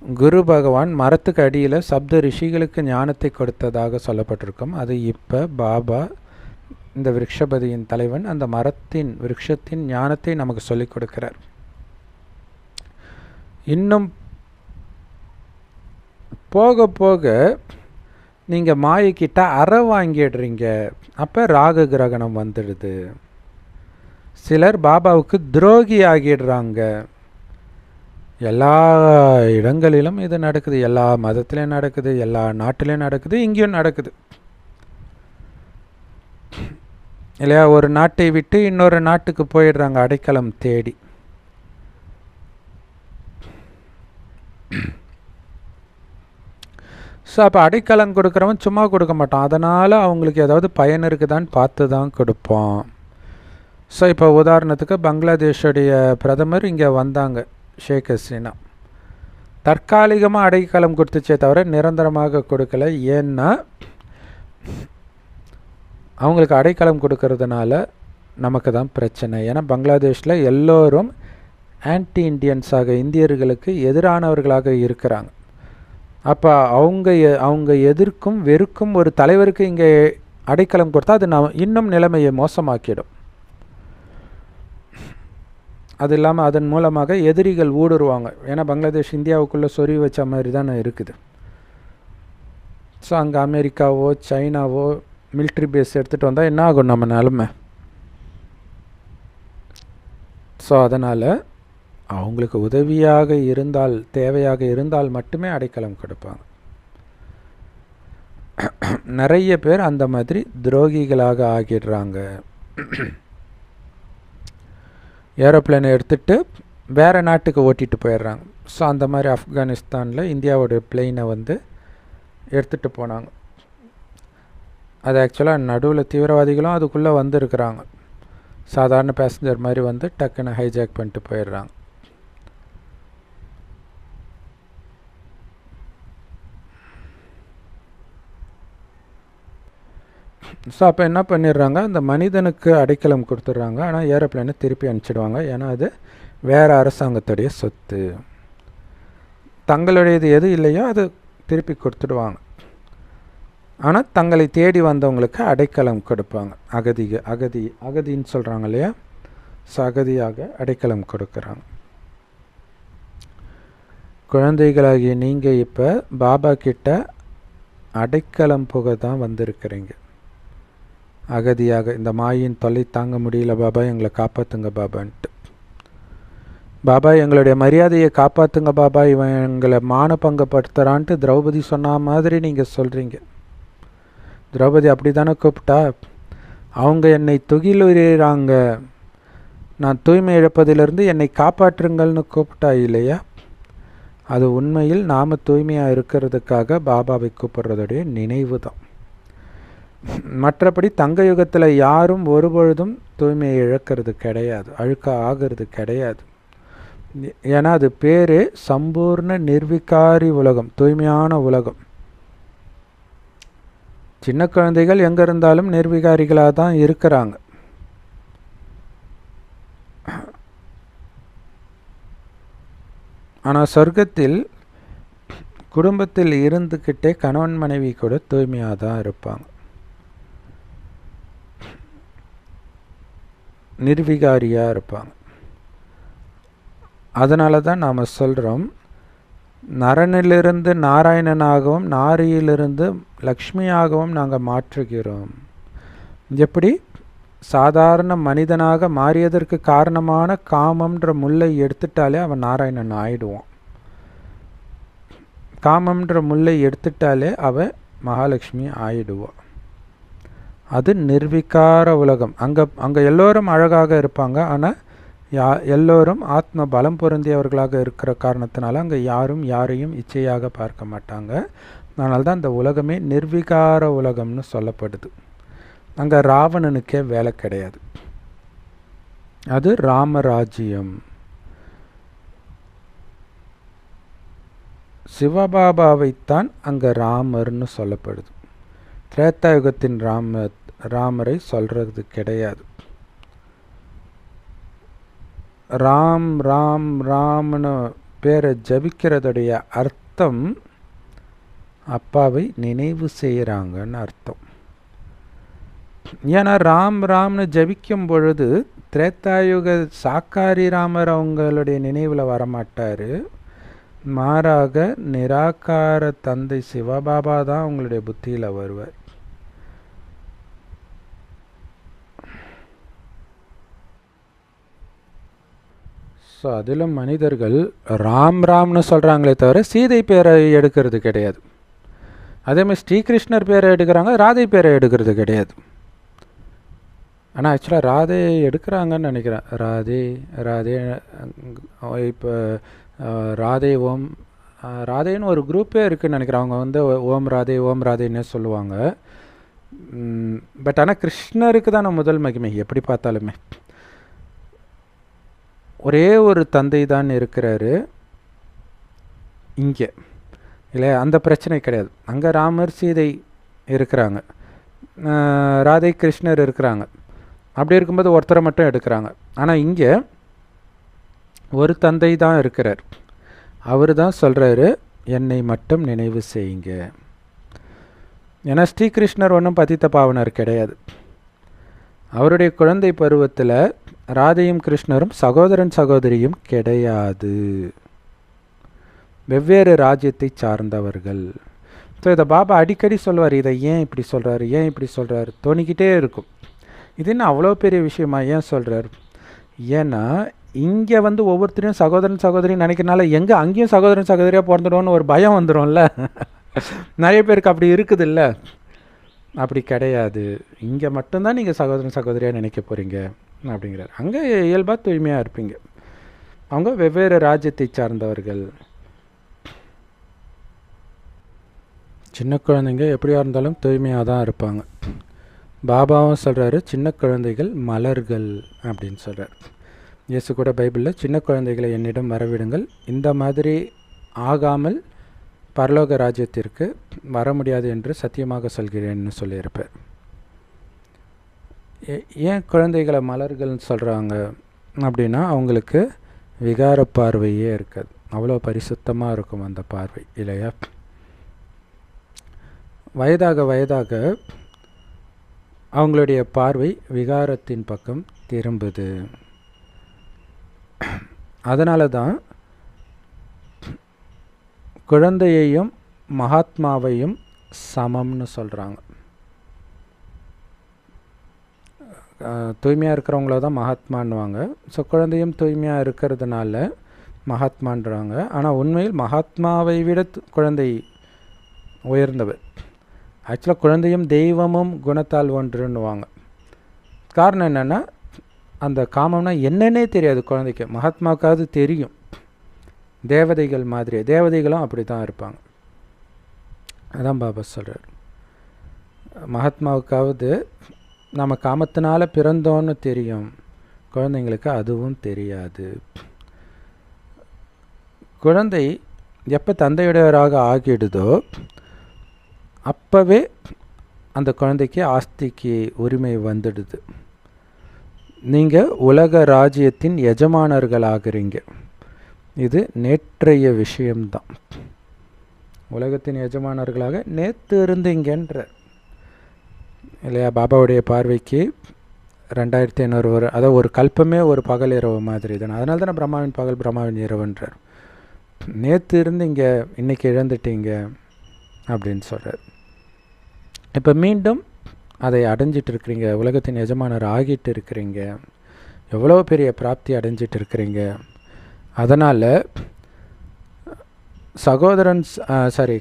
குரு பகவான் மரத்துக்கு அடியில் சப்த ரிஷிகளுக்கு ஞானத்தை கொடுத்ததாக சொல்லப்பட்டிருக்கும். அது இப்போ பாபா இந்த விருக்ஷபதியின் தலைவன் அந்த விருட்சத்தின் ஞானத்தை நமக்கு சொல்லிக் கொடுக்கிறார். இன்னும் போக போக நீங்கள் மாயக்கிட்ட அற வாங்கிடுறீங்க. அப்போ ராகு கிரகணம் வந்துடுது. சிலர் பாபாவுக்கு துரோகி ஆகிடுறாங்க. எல்லா இடங்களிலும் இது நடக்குது. எல்லா மதத்திலையும் நடக்குது, எல்லா நாட்டிலையும் நடக்குது, இங்கேயும் நடக்குது இல்லையா? ஒரு நாட்டை விட்டு இன்னொரு நாட்டுக்கு போயிடுறாங்க அடைக்கலம் தேடி. ஸோ அப்போ அடைக்கலம் கொடுக்குறவன் சும்மா கொடுக்க மாட்டான். அதனால் அவங்களுக்கு ஏதாவது பயன் இருக்குதான்னு பார்த்து தான் கொடுப்போம். ஸோ இப்போ உதாரணத்துக்கு பங்களாதேஷுடைய பிரதமர் இங்கே வந்தாங்க, ஷேக் ஹசீனா. தற்காலிகமாக அடைக்கலம் கொடுத்துச்சே தவிர நிரந்தரமாக கொடுக்கல. ஏன்னா அவங்களுக்கு அடைக்கலம் கொடுக்கறதுனால நமக்கு தான் பிரச்சனை. ஏன்னா பங்களாதேஷில் எல்லோரும் ஆன்டி இண்டியன்ஸாக, இந்தியர்களுக்கு எதிரானவர்களாக இருக்கிறாங்க. அப்போ அவங்க எதிர்க்கும் வெறுக்கும் ஒரு தலைவருக்கு இங்கே அடைக்கலம் கொடுத்தா அது இன்னும் நிலைமையை மோசமாக்கிடும். அது இல்லாமல் அதன் மூலமாக எதிரிகள் ஊடுருவாங்க. ஏன்னா பங்களாதேஷ் இந்தியாவுக்குள்ளே சொறி வச்ச மாதிரி தானே இருக்குது. ஸோ அங்கே அமெரிக்காவோ சைனாவோ மிலிட்ரி பேஸ் எடுத்துகிட்டு வந்தால் என்ன ஆகும் நம்ம நிலமை? ஸோ அதனால் அவங்களுக்கு உதவியாக இருந்தால், தேவையாக இருந்தால் மட்டுமே அடைக்கலம் கொடுப்பாங்க. நிறைய பேர் அந்த மாதிரி துரோகிகளாக ஆகிடுறாங்க. ஏரோப்ளேனை எடுத்துகிட்டு வேறு நாட்டுக்கு ஓட்டிகிட்டு போயிடுறாங்க. ஸோ அந்த மாதிரி ஆப்கானிஸ்தானில் இந்தியாவோட பிளெயினை எடுத்துகிட்டு போனாங்க. அது ஆக்சுவலாக நடுவில் தீவிரவாதிகளும் அதுக்குள்ளே வந்துருக்குறாங்க. சாதாரண பேசஞ்சர் மாதிரி டக்குன்னு ஹைஜாக் பண்ணிட்டு போயிடுறாங்க. ஸோ அப்போ என்ன பண்ணிடுறாங்க, அந்த மனிதனுக்கு அடைக்கலம் கொடுத்துட்றாங்க. ஆனால் ஏரோப்ளேனை திருப்பி அனுப்பிச்சிடுவாங்க. ஏன்னா அது வேறு அரசாங்கத்துடைய சொத்து. தங்களுடையது எது இல்லையோ அது திருப்பி கொடுத்துடுவாங்க. ஆனால் தங்களை தேடி வந்தவங்களுக்கு அடைக்கலம் கொடுப்பாங்க. அகதின்னு சொல்கிறாங்க இல்லையா? ஸோ அகதியாக அடைக்கலம் கொடுக்குறாங்க. குழந்தைகளாகிய நீங்கள் இப்போ பாபா கிட்ட அடைக்கலம் புக தான் வந்திருக்கிறீங்க. அகதியாக, இந்த மாயின் தொல்லை தாங்க முடியல பாபா, எங்களை காப்பாற்றுங்க பாபான்ட்டு. பாபா எங்களுடைய மரியாதையை காப்பாற்றுங்க பாபா, இவன் எங்களை மானபங்கப்படுத்துகிறான்ட்டு திரௌபதி சொன்ன மாதிரி நீங்கள் சொல்கிறீங்க. திரௌபதி அப்படி தானே கூப்பிட்டா? அவங்க என்னை துகிலுறாங்க, நான் தூய்மை இழப்பதிலிருந்து என்னை காப்பாற்றுங்கள்னு கூப்பிட்டா இல்லையா? அது உண்மையில் நாம் தூய்மையாக இருக்கிறதுக்காக பாபாவை கூப்பிட்றதுடைய நினைவு தான். மற்றபடி தங்க யுகத்தில் யாரும் ஒருபொழுதும் தூய்மையை இழக்கிறது கிடையாது, அழுக்க ஆகிறது கிடையாது. ஏன்னா அது பேரே சம்பூர்ண நிர்விகாரி உலகம், தூய்மையான உலகம். சின்ன குழந்தைகள் எங்கே இருந்தாலும் நிர்விகாரிகளாக தான் இருக்கிறாங்க. ஆனால் சொர்க்கத்தில் குடும்பத்தில் இருந்துக்கிட்டே கணவன் மனைவி கூட தூய்மையாக தான் இருப்பாங்க, நிர்விகாரியாக இருப்பாங்க. அதனால தான் நாம் சொல்கிறோம், நரனிலிருந்து நாராயணனாகவும் நாரியிலிருந்து லக்ஷ்மியாகவும் நாங்கள் மாற்றுகிறோம். எப்படி சாதாரண மனிதனாக மாறியதற்கு காரணமான காமம்ன்ற முல்லை எடுத்துட்டாலே அவன் நாராயணன் ஆயிடுவான். காமம்ன்ற முல்லை எடுத்துட்டாலே அவன் மகாலட்சுமி ஆயிடுவான். அது நிர்விகார உலகம். அங்கே எல்லோரும் அழகாக இருப்பாங்க. ஆனால் எல்லோரும் ஆத்ம பலம் பொருந்தியவர்களாக இருக்கிற காரணத்தினால அங்கே யாரும் யாரையும் இச்சையாக பார்க்க மாட்டாங்க. அதனால தான் அந்த உலகமே நிர்விகார உலகம்னு சொல்லப்படுது. அங்கே ராவணனுக்கே வேலை கிடையாது. அது ராமராஜ்யம். சிவபாபாவைத்தான் அங்கே ராமர்னு சொல்லப்படுது. திரேதாயுகத்தின் ராமரை சொல்கிறது கிடையாது. ராம்னு பேரை ஜபிக்கிறதுடைய அர்த்தம் அப்பாவை நினைவு செய்கிறாங்கன்னு அர்த்தம். ஏன்னா ராம்னு ஜபிக்கும் பொழுது திரேதாயுக சாக்காரி ராமர் அவங்களுடைய நினைவில் வரமாட்டார். மாறாக நிராகார தந்தை சிவபாபா தான் அவங்களுடைய புத்தியில் வருவார். ஸோ அதிலும் மனிதர்கள் ராம்னு சொல்கிறாங்களே தவிர சீதை பேரை எடுக்கிறது கிடையாது. அதேமாதிரி ஸ்ரீகிருஷ்ணர் பேரை எடுக்கிறாங்க, ராதை பேரை எடுக்கிறது கிடையாது. ஆனால் ஆக்சுவலாக ராதே எடுக்கிறாங்கன்னு நினைக்கிறேன். ராதே இப்போ ராதே ஓம் ராதேன்னு ஒரு குரூப்பே இருக்குதுன்னு நினைக்கிறேன். அவங்க ஓம் ராதேன்னே சொல்லுவாங்க. பட் ஆனால் கிருஷ்ணருக்கு தான் முதல் மகிமை எப்படி பார்த்தாலுமே. ஒரே ஒரு தந்தை தான் இருக்கிறாரு இங்கே இல்லையா? அந்த பிரச்சனை கிடையாது. அங்கே ராமர் சீதை இருக்கிறாங்க, ராதை கிருஷ்ணர் இருக்கிறாங்க. அப்படி இருக்கும்போது ஒருத்தரை மட்டும் எடுக்கிறாங்க. ஆனால் இங்கே ஒரு தந்தை தான் இருக்கிறார். அவர் தான் சொல்கிறாரு, என்னை மட்டும் நினைவு செய்யுங்க. ஏன்னா ஸ்ரீகிருஷ்ணர் ஒன்றும் பதித்த பாவனர் கிடையாது. அவருடைய குழந்தை பருவத்தில் ராதையும் கிருஷ்ணரும் சகோதரன் சகோதரியும் கிடையாது, வெவ்வேறு ராஜ்யத்தை சார்ந்தவர்கள். ஸோ இதை பாபா அடிக்கடி சொல்வார். இதை ஏன் இப்படி சொல்கிறாரு, ஏன் இப்படி சொல்கிறாரு தோணிக்கிட்டே இருக்கும். இது என்ன அவ்வளோ பெரிய விஷயமா, ஏன் சொல்கிறார்? ஏன்னா இங்கே ஒவ்வொருத்தரையும் சகோதரன் சகோதரின்னு நினைக்கிறனால எங்கே அங்கேயும் சகோதரன் சகோதரியாக பிறந்துடும்னு ஒரு பயம் வந்துடும்ல. நிறைய பேருக்கு அப்படி இருக்குது இல்லை? அப்படி கிடையாது. இங்கே மட்டும்தான் நீங்கள் சகோதரன் சகோதரியாக நினைக்க போகிறீங்க அப்படிங்கிறார். அங்கே இயல்பாக தூய்மையாக இருப்பீங்க. அவங்க வெவ்வேறு ராஜ்யத்தை சார்ந்தவர்கள். சின்ன குழந்தைங்க எப்படியா இருந்தாலும் தூய்மையாக தான் இருப்பாங்க. பாபாவும் சொல்கிறாரு, சின்ன குழந்தைகள் மலர்கள் அப்படின்னு சொல்கிறார். இயேசு கூட பைபிளில் சின்ன குழந்தைகளை என்னிடம் வரவிடுங்கள், இந்த மாதிரி ஆகாமல் பரலோக ராஜ்யத்திற்கு வர முடியாது என்று சத்தியமாக சொல்கிறேன்னு சொல்லியிருப்பார். ஏன் குழந்தைகளை மலர்கள்னு சொல்கிறாங்க அப்படின்னா, அவங்களுக்கு விகார பார்வையே இருக்காது. அவ்வளோ பரிசுத்தமாக இருக்கும் அந்த பார்வை இல்லையா? வயதாக வயதாக அவங்களுடைய பார்வை விகாரத்தின் பக்கம் திரும்புது. அதனால தான் குழந்தையையும் மகாத்மாவையும் சமம்னு சொல்கிறாங்க. தூய்மையாக இருக்கிறவங்கள தான் மகாத்மான்னுவாங்க. ஸோ குழந்தையும் தூய்மையாக இருக்கிறதுனால மகாத்மான்றாங்க. ஆனால் உண்மையில் மகாத்மாவை விட குழந்தை உயர்ந்தவர். ஆக்சுவலாக குழந்தையும் தெய்வமும் குணத்தால் ஒன்றுன்னுவாங்க. காரணம் என்னென்னா, அந்த காமம்னா என்னன்னே தெரியாது குழந்தைக்கு. மகாத்மாவுக்காவது தெரியும். தேவதைகள் மாதிரி, தேவதைகளும் அப்படி தான் இருப்பாங்க. அதான் பாபா சொல்கிறார், மகாத்மாவுக்காவது நம்ம காமத்தினால பிறந்தோன்னு தெரியும், குழந்தைங்களுக்கு அதுவும் தெரியாது. குழந்தை எப்போ தந்தையுடையவராக ஆகிடுதோ அப்போவே அந்த குழந்தைக்கு ஆஸ்திக்கு உரிமை வந்துடுது. நீங்கள் உலக ராஜ்யத்தின் எஜமானர்கள் ஆகிறீங்க. இது நேற்றைய விஷயம்தான். உலகத்தின் எஜமானர்களாக நேற்று இருந்தீங்கன்ற இல்லையா? பாபாவுடைய பார்வைக்கு 2500 அதாவது ஒரு கல்பமே ஒரு பகல் இரவு மாதிரி தானே. அதனால தானே பிரம்மாவின் பகல் பிரம்மாவின் இரவுன்றார். நேற்று இருந்து இங்கே இன்றைக்கி இழந்துட்டீங்க அப்படின்னு சொல்கிறார். இப்போ மீண்டும் அதை அடைஞ்சிட்டு இருக்கிறீங்க, உலகத்தின் எஜமானர் ஆகிட்டு இருக்கிறீங்க, எவ்வளோ பெரிய பிராப்தி அடைஞ்சிட்டு இருக்கிறீங்க. அதனால்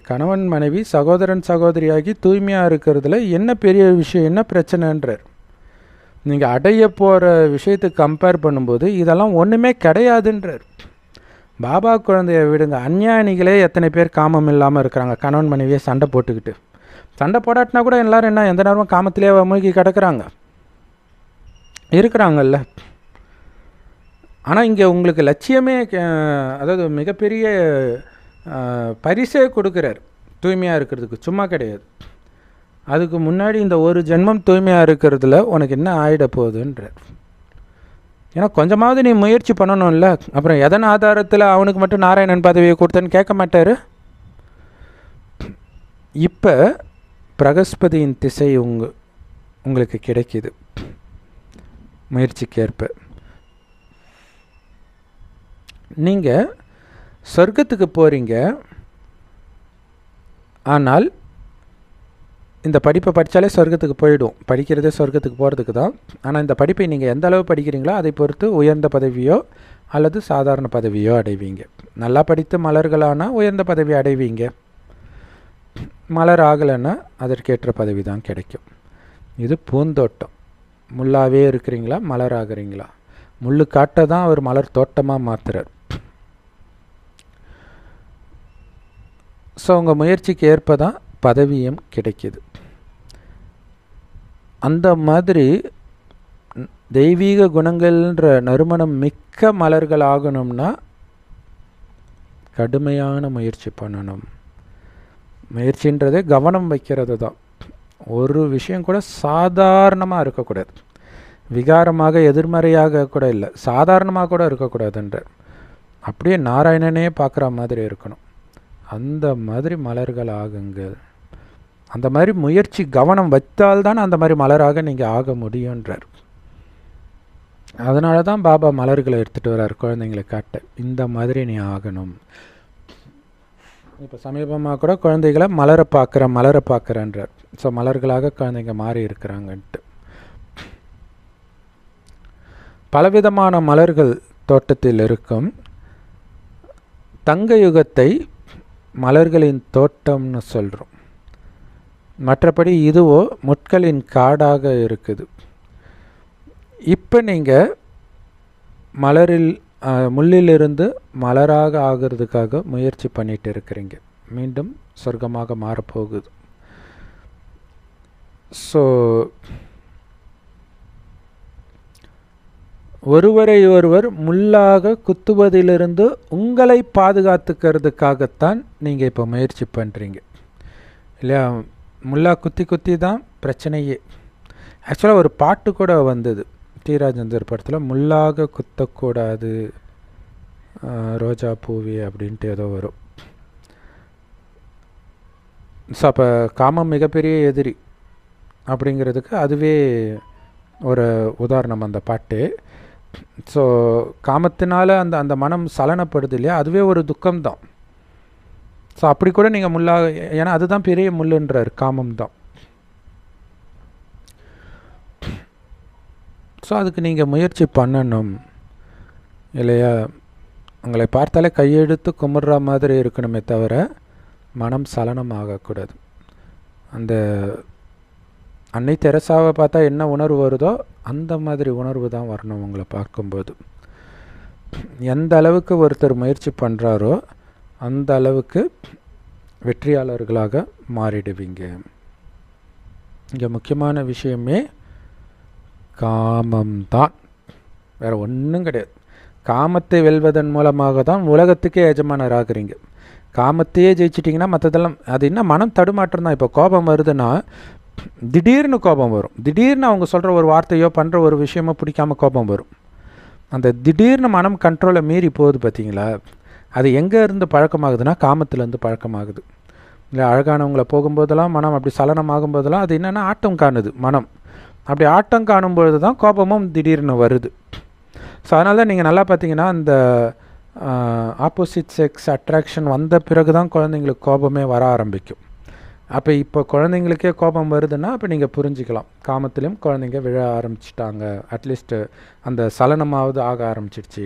கணவன் மனைவி சகோதரன் சகோதரியாகி தூய்மையாக இருக்கிறதுல என்ன பெரிய விஷயம், என்ன பிரச்சனைன்றார். நீங்கள் அடைய போகிற விஷயத்துக்கு கம்பேர் பண்ணும்போது இதெல்லாம் ஒன்றுமே கிடையாதுன்றார். பாபா குழந்தைய விடுங்க, அஞ்ஞானிகளே எத்தனை பேர் காமம் இல்லாமல் இருக்கிறாங்க. கணவன் மனைவியை சண்டை போட்டுக்கிட்டு, சண்டை போடாட்டினா கூட எல்லோரும் என்ன எந்த நேரமும் காமத்திலே மூழ்கி கிடக்கிறாங்க இருக்கிறாங்கல்ல. ஆனால் இங்கே உங்களுக்கு லட்சியமே, அதாவது மிகப்பெரிய பரிசே கொடுக்குறார் தூய்மையாக இருக்கிறதுக்கு, சும்மா கிடையாது. அதுக்கு முன்னாடி இந்த ஒரு ஜென்மம் தூய்மையாக இருக்கிறதுல உனக்கு என்ன ஆகிட போகுதுன்றார். ஏன்னா கொஞ்சமாவது நீ முயற்சி பண்ணணும்ல. அப்புறம் எதன் ஆதாரத்தில் அவனுக்கு மட்டும் நாராயணன் பதவியை கொடுத்தேன்னு கேட்க மாட்டார். இப்போ பிரகஸ்பதியின் திசை உங்களுக்கு கிடைக்கிது முயற்சிக்கேற்ப. நீங்கள் சொர்க்கத்துக்கு போகிறீங்க, ஆனால் இந்த படிப்பை படித்தாலே சொர்க்கத்துக்கு போயிடும். படிக்கிறதே சொர்க்கத்துக்கு போகிறதுக்கு தான். ஆனால் இந்த படிப்பை நீங்கள் எந்த அளவு படிக்கிறீங்களோ அதை பொறுத்து உயர்ந்த பதவியோ அல்லது சாதாரண பதவியோ அடைவீங்க. நல்லா படித்து மலர்களானால் உயர்ந்த பதவி அடைவீங்க. மலர் ஆகலைன்னா அதற்கேற்ற பதவி தான் கிடைக்கும். இது பூந்தோட்டம். முள்ளாவே இருக்கிறீங்களா, மலர் ஆகிறீங்களா? முள்ளு காட்ட தான் அவர் மலர் தோட்டமாக மாற்றுறார். ஸோ உங்கள் முயற்சிக்கு ஏற்ப தான் பதவியும் கிடைக்கிது. அந்த மாதிரி தெய்வீக குணங்கள்ன்ற நறுமணம் மிக்க மலர்கள் ஆகணும்னா கடுமையான முயற்சி பண்ணணும். முயற்சின்றதே கவனம் வைக்கிறது தான். ஒரு விஷயம் கூட சாதாரணமாக இருக்கக்கூடாது. விகாரமாக எதிர்மறையாக கூட இல்லை, சாதாரணமாக கூட இருக்கக்கூடாதுன்ற. அப்படியே நாராயணனே பார்க்குற மாதிரி இருக்கணும். அந்த மாதிரி மலர்கள் ஆகுங்கள். அந்த மாதிரி முயற்சி கவனம் வைத்தால்தான் அந்த மாதிரி மலராக நீங்கள் ஆக முடியுன்றார். அதனால தான் பாபா மலர்களை எடுத்துகிட்டு வர்றார் குழந்தைங்களை காட்ட. இந்த மாதிரி நீ ஆகணும். இப்போ சமீபமாக கூட குழந்தைகளை மலரை பார்க்குறேன்றார். ஸோ மலர்களாக குழந்தைங்க மாறி இருக்கிறாங்கன்ட்டு. பலவிதமான மலர்கள் தோட்டத்தில் இருக்கும். தங்க யுகத்தை மலர்களின் தோட்டம்னு சொல்கிறோம். மற்றபடி இதுவோ முட்களின் காடாக இருக்குது. இப்போ நீங்கள் முள்ளிலிருந்து மலராக ஆகிறதுக்காக முயற்சி பண்ணிட்டு இருக்கிறீங்க. மீண்டும் சொர்க்கமாக மாறப்போகுது. ஸோ ஒருவரை ஒருவர் முள்ளாக குத்துவதிலிருந்து உங்களை பாதுகாத்துக்கிறதுக்காகத்தான் நீங்கள் இப்போ முயற்சி பண்ணுறீங்க இல்லையா? முள்ளா குத்தி தான் பிரச்சனையே. ஆக்சுவலாக ஒரு பாட்டு கூட வந்தது டி ராஜேந்தர் படத்தில், முள்ளாக குத்தக்கூடாது ரோஜா பூவி அப்படின்ட்டு ஏதோ வரும். ஸோ அப்போ காமம் மிகப்பெரிய எதிரி அப்படிங்கிறதுக்கு அதுவே ஒரு உதாரணம் அந்த பாட்டு. ஸோ காமத்தினால அந்த மனம் சலனப்படுது இல்லையா, அதுவே ஒரு துக்கம்தான். ஸோ அப்படி கூட நீங்கள் முள்ளாக, ஏன்னா அதுதான் பெரிய முள்ளுன்றார், காமம் தான். ஸோ அதுக்கு நீங்கள் முயற்சி பண்ணணும் இல்லையா? உங்களை பார்த்தாலே கையெடுத்து கும்பிட்ற மாதிரி இருக்கணுமே தவிர மனம் சலனம் ஆகக்கூடாது. அந்த அன்னை தெரசாவை பார்த்தா என்ன உணர்வு வருதோ அந்த மாதிரி உணர்வு தான் வரணும் உங்களை பார்க்கும்போது. எந்த அளவுக்கு ஒருத்தர் முயற்சி பண்ணுறாரோ அந்த அளவுக்கு வெற்றியாளர்களாக மாறிடுவீங்க. இங்கே முக்கியமான விஷயமே காமம்தான், வேறு ஒன்றும் கிடையாது. காமத்தை வெல்வதன் மூலமாக தான் உலகத்துக்கே எஜமானர் ஆகுறீங்க. காமத்தையே ஜெயிச்சிட்டிங்கன்னா மற்றதெல்லாம் அது என்ன மனம் தடுமாற்றம் தான். இப்போ கோபம் வருதுன்னா திடீர்னு கோபம் வரும். திடீர்னு அவங்க சொல்கிற ஒரு வார்த்தையோ பண்ணுற ஒரு விஷயமோ பிடிக்காமல் கோபம் வரும். அந்த திடீர்னு மனம் கண்ட்ரோலை மீறி போகுது பார்த்தீங்களா? அது எங்கே இருந்து பழக்கமாகுதுன்னா காமத்திலேருந்து பழக்கமாகுது. இல்லை அழகானவங்களை போகும்போதெல்லாம் மனம் அப்படி சலனமாகும் போதெல்லாம் அது என்னென்னா ஆட்டம் காணுது மனம். அப்படி ஆட்டம் காணும்பொழுது தான் கோபமும் திடீர்னு வருது. ஸோ அதனால தான் நீங்கள் நல்லா பார்த்தீங்கன்னா அந்த ஆப்போசிட் செக்ஸ் அட்ராக்ஷன் வந்த பிறகு தான் குழந்தைங்களுக்கு கோபமே வர ஆரம்பிக்கும். அப்போ இப்போ குழந்தைங்களுக்கே கோபம் வருதுன்னா அப்போ நீங்கள் புரிஞ்சிக்கலாம், காமத்திலையும் குழந்தைங்க விழ ஆரம்பிச்சிட்டாங்க, அட்லீஸ்ட்டு அந்த சலனமாவது ஆக ஆரம்பிச்சிடுச்சு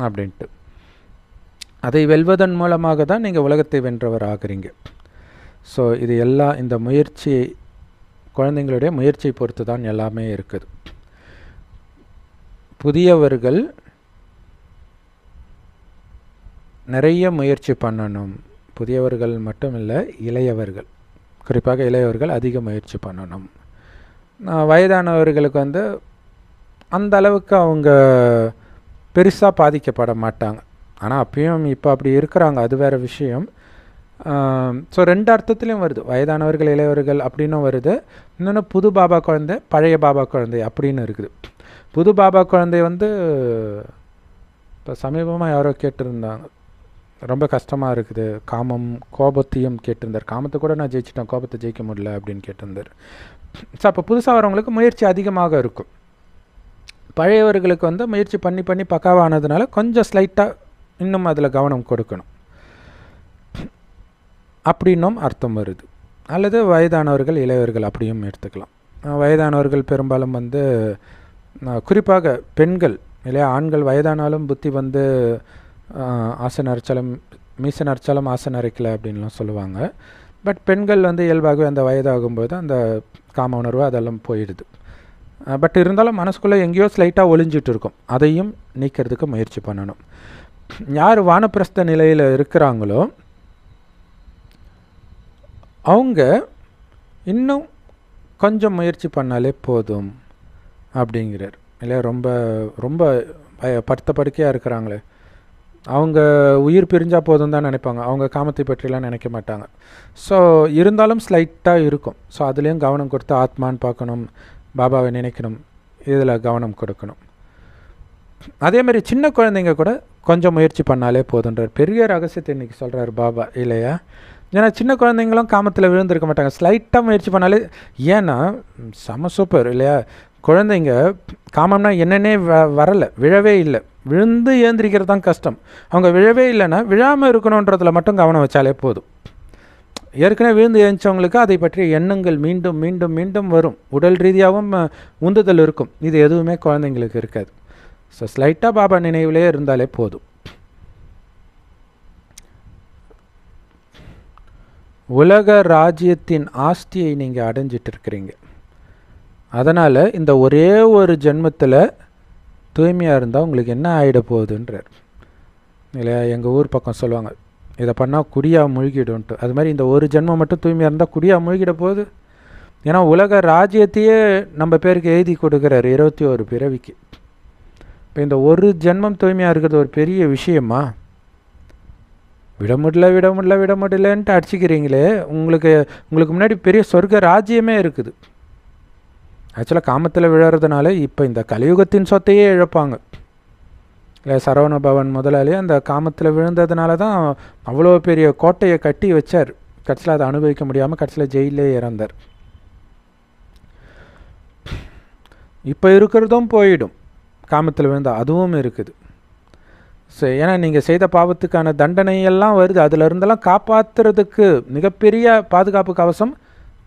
அப்படின்ட்டு. அதை வெல்வதன் மூலமாக தான் நீங்கள் உலகத்தை வென்றவர் ஆகிறீங்க. ஸோ இது எல்லாம் இந்த முயற்சி, குழந்தைங்களுடைய முயற்சியை பொறுத்து தான் எல்லாமே இருக்குது. புதியவர்கள் நிறைய முயற்சி பண்ணணும். புதியவர்கள் மட்டும் இல்லை, இளையவர்கள், குறிப்பாக இளையவர்கள் அதிக முயற்சி பண்ணணும். வயதானவர்களுக்கு அந்த அளவுக்கு அவங்க பெருசாக பாதிக்கப்பட மாட்டாங்க. ஆனால் அப்பயும் இப்போ அப்படி இருக்கிறாங்க, அது வேறு விஷயம். ஸோ ரெண்டு அர்த்தத்துலேயும் வருது, வயதானவர்கள் இளையவர்கள் அப்படின்னும் வருது. இன்னொன்று புது பாபா குழந்தை பழைய பாபா குழந்தை அப்படின்னு இருக்குது. புது பாபா குழந்தை இப்போ சமீபமாக யாரோ கேட்டிருந்தாங்க, ரொம்ப கஷ்டமாக இருக்குது, காமம் கோபத்தையும் கேட்டிருந்தார். காமத்தை கூட நான் ஜெயிச்சிட்டேன், கோபத்தை ஜெயிக்க முடியல அப்படின்னு கேட்டிருந்தார். ஸோ அப்போ புதுசாக வரவங்களுக்கு முயற்சி அதிகமாக இருக்கும். பழையவர்களுக்கு முயற்சி பண்ணி பண்ணி பக்காவானதுனால கொஞ்சம் ஸ்லைட்டாக இன்னும் அதில் கவனம் கொடுக்கணும் அப்படின்னும் அர்த்தம் வருது. அல்லது வயதானவர்கள் இளையவர்கள் அப்படியும் எடுத்துக்கலாம். வயதானவர்கள் பெரும்பாலும் குறிப்பாக பெண்கள் இல்லையா, ஆண்கள் வயதானாலும் புத்தி ஆசை நரைச்சலம் மீசை நரைச்சலம் ஆசை நரைக்கலை அப்படின்லாம் சொல்லுவாங்க. பட் பெண்கள் இயல்பாகவே அந்த வயதாகும்போது அந்த காம உணர்வு அதெல்லாம் போயிடுது. பட் இருந்தாலும் மனசுக்குள்ளே எங்கேயோ ஸ்லைட்டாக ஒளிஞ்சிட்டு இருக்கும், அதையும் நீக்கிறதுக்கு முயற்சி பண்ணணும். யார் வானப்பிரஸ்த நிலையில் இருக்கிறாங்களோ அவங்க இன்னும் கொஞ்சம் முயற்சி பண்ணாலே போதும் அப்படிங்கிறார் இல்லையா. ரொம்ப ரொம்ப படுத்த படுக்கையாக இருக்கிறாங்களே அவங்க உயிர் பிரிஞ்சால் போதும் தான் நினைப்பாங்க, அவங்க காமத்தை பற்றிலாம் நினைக்க மாட்டாங்க. ஸோ இருந்தாலும் ஸ்லைட்டாக இருக்கும். ஸோ அதுலேயும் கவனம் கொடுத்து ஆத்மான்னு பார்க்கணும், பாபாவை நினைக்கணும், இதில் கவனம் கொடுக்கணும். அதே மாதிரி சின்ன குழந்தைங்க கூட கொஞ்சம் முயற்சி பண்ணாலே போதுன்றார். பெரிய ரகசியத்தை இன்றைக்கி சொல்கிறார் பாபா இல்லையா? ஏன்னா சின்ன குழந்தைங்களும் காமத்தில் விழுந்திருக்க மாட்டாங்க, ஸ்லைட்டாக முயற்சி பண்ணாலே. ஏன்னா செம சூப்பர் இல்லையா? குழந்தைங்க காமம்னா என்னென்னே வரலை, விழவே இல்லை, விழுந்து ஏந்திரிக்கிறது தான் கஷ்டம். அவங்க விழவே இல்லைன்னா விழாமல் இருக்கணுன்றதில் மட்டும் கவனம் வச்சாலே போதும். ஏற்கனவே விழுந்து ஏந்திச்சவங்களுக்கு அதை பற்றிய எண்ணங்கள் மீண்டும் மீண்டும் மீண்டும் வரும், உடல் ரீதியாகவும் உந்துதல் இருக்கும். இது எதுவுமே குழந்தைங்களுக்கு இருக்காது. ஸோ ஸ்லைட்டாக பாபா நினைவிலே இருந்தாலே போதும். உலக ராஜ்யத்தின் ஆஸ்தியை நீங்கள் அடைஞ்சிட்டு இருக்கிறீங்க. அதனால் இந்த ஒரே ஒரு ஜென்மத்தில் தூய்மையாக இருந்தால் உங்களுக்கு என்ன ஆகிட போகுதுன்றார் இல்லையா? எங்கள் ஊர் பக்கம் சொல்லுவாங்க, இதை பண்ணால் குடியாக முழுகிடும்ட்டு. அது மாதிரி இந்த ஒரு ஜென்மம் மட்டும் தூய்மையாக இருந்தால் குடியாக முழுகிட போகுது. ஏன்னா உலக ராஜ்யத்தையே நம்ம பேருக்கு எழுதி கொடுக்குறாரு 21 பிறவிக்கு. இப்போ இந்த ஒரு ஜென்மம் தூய்மையாக இருக்கிறது ஒரு பெரிய விஷயமா? விட முடியலன்ட்டு அடிச்சிக்கிறீங்களே. உங்களுக்கு முன்னாடி பெரிய சொர்க்க ராஜ்யமே இருக்குது. ஆக்சுவலாக காமத்தில் விழறதுனால இப்போ இந்த கலியுகத்தின் சொத்தையே இழப்பாங்க இல்லை? சரவண பவன் முதலாளி அந்த காமத்தில் விழுந்ததுனால தான் அவ்வளோ பெரிய கோட்டையை கட்டி வச்சார். கடைசியில் அதை அனுபவிக்க முடியாமல் கடைசியில் ஜெயிலே இறந்தார். இப்போ இருக்கிறதும் போயிடும், காமத்தில் விழுந்தால் அதுவும் இருக்குது. ஸோ ஏன்னா நீங்கள் செய்த பாவத்துக்கான தண்டனையெல்லாம் வருது. அதிலிருந்தெல்லாம் காப்பாற்றுறதுக்கு மிகப்பெரிய பாதுகாப்பு கவசம்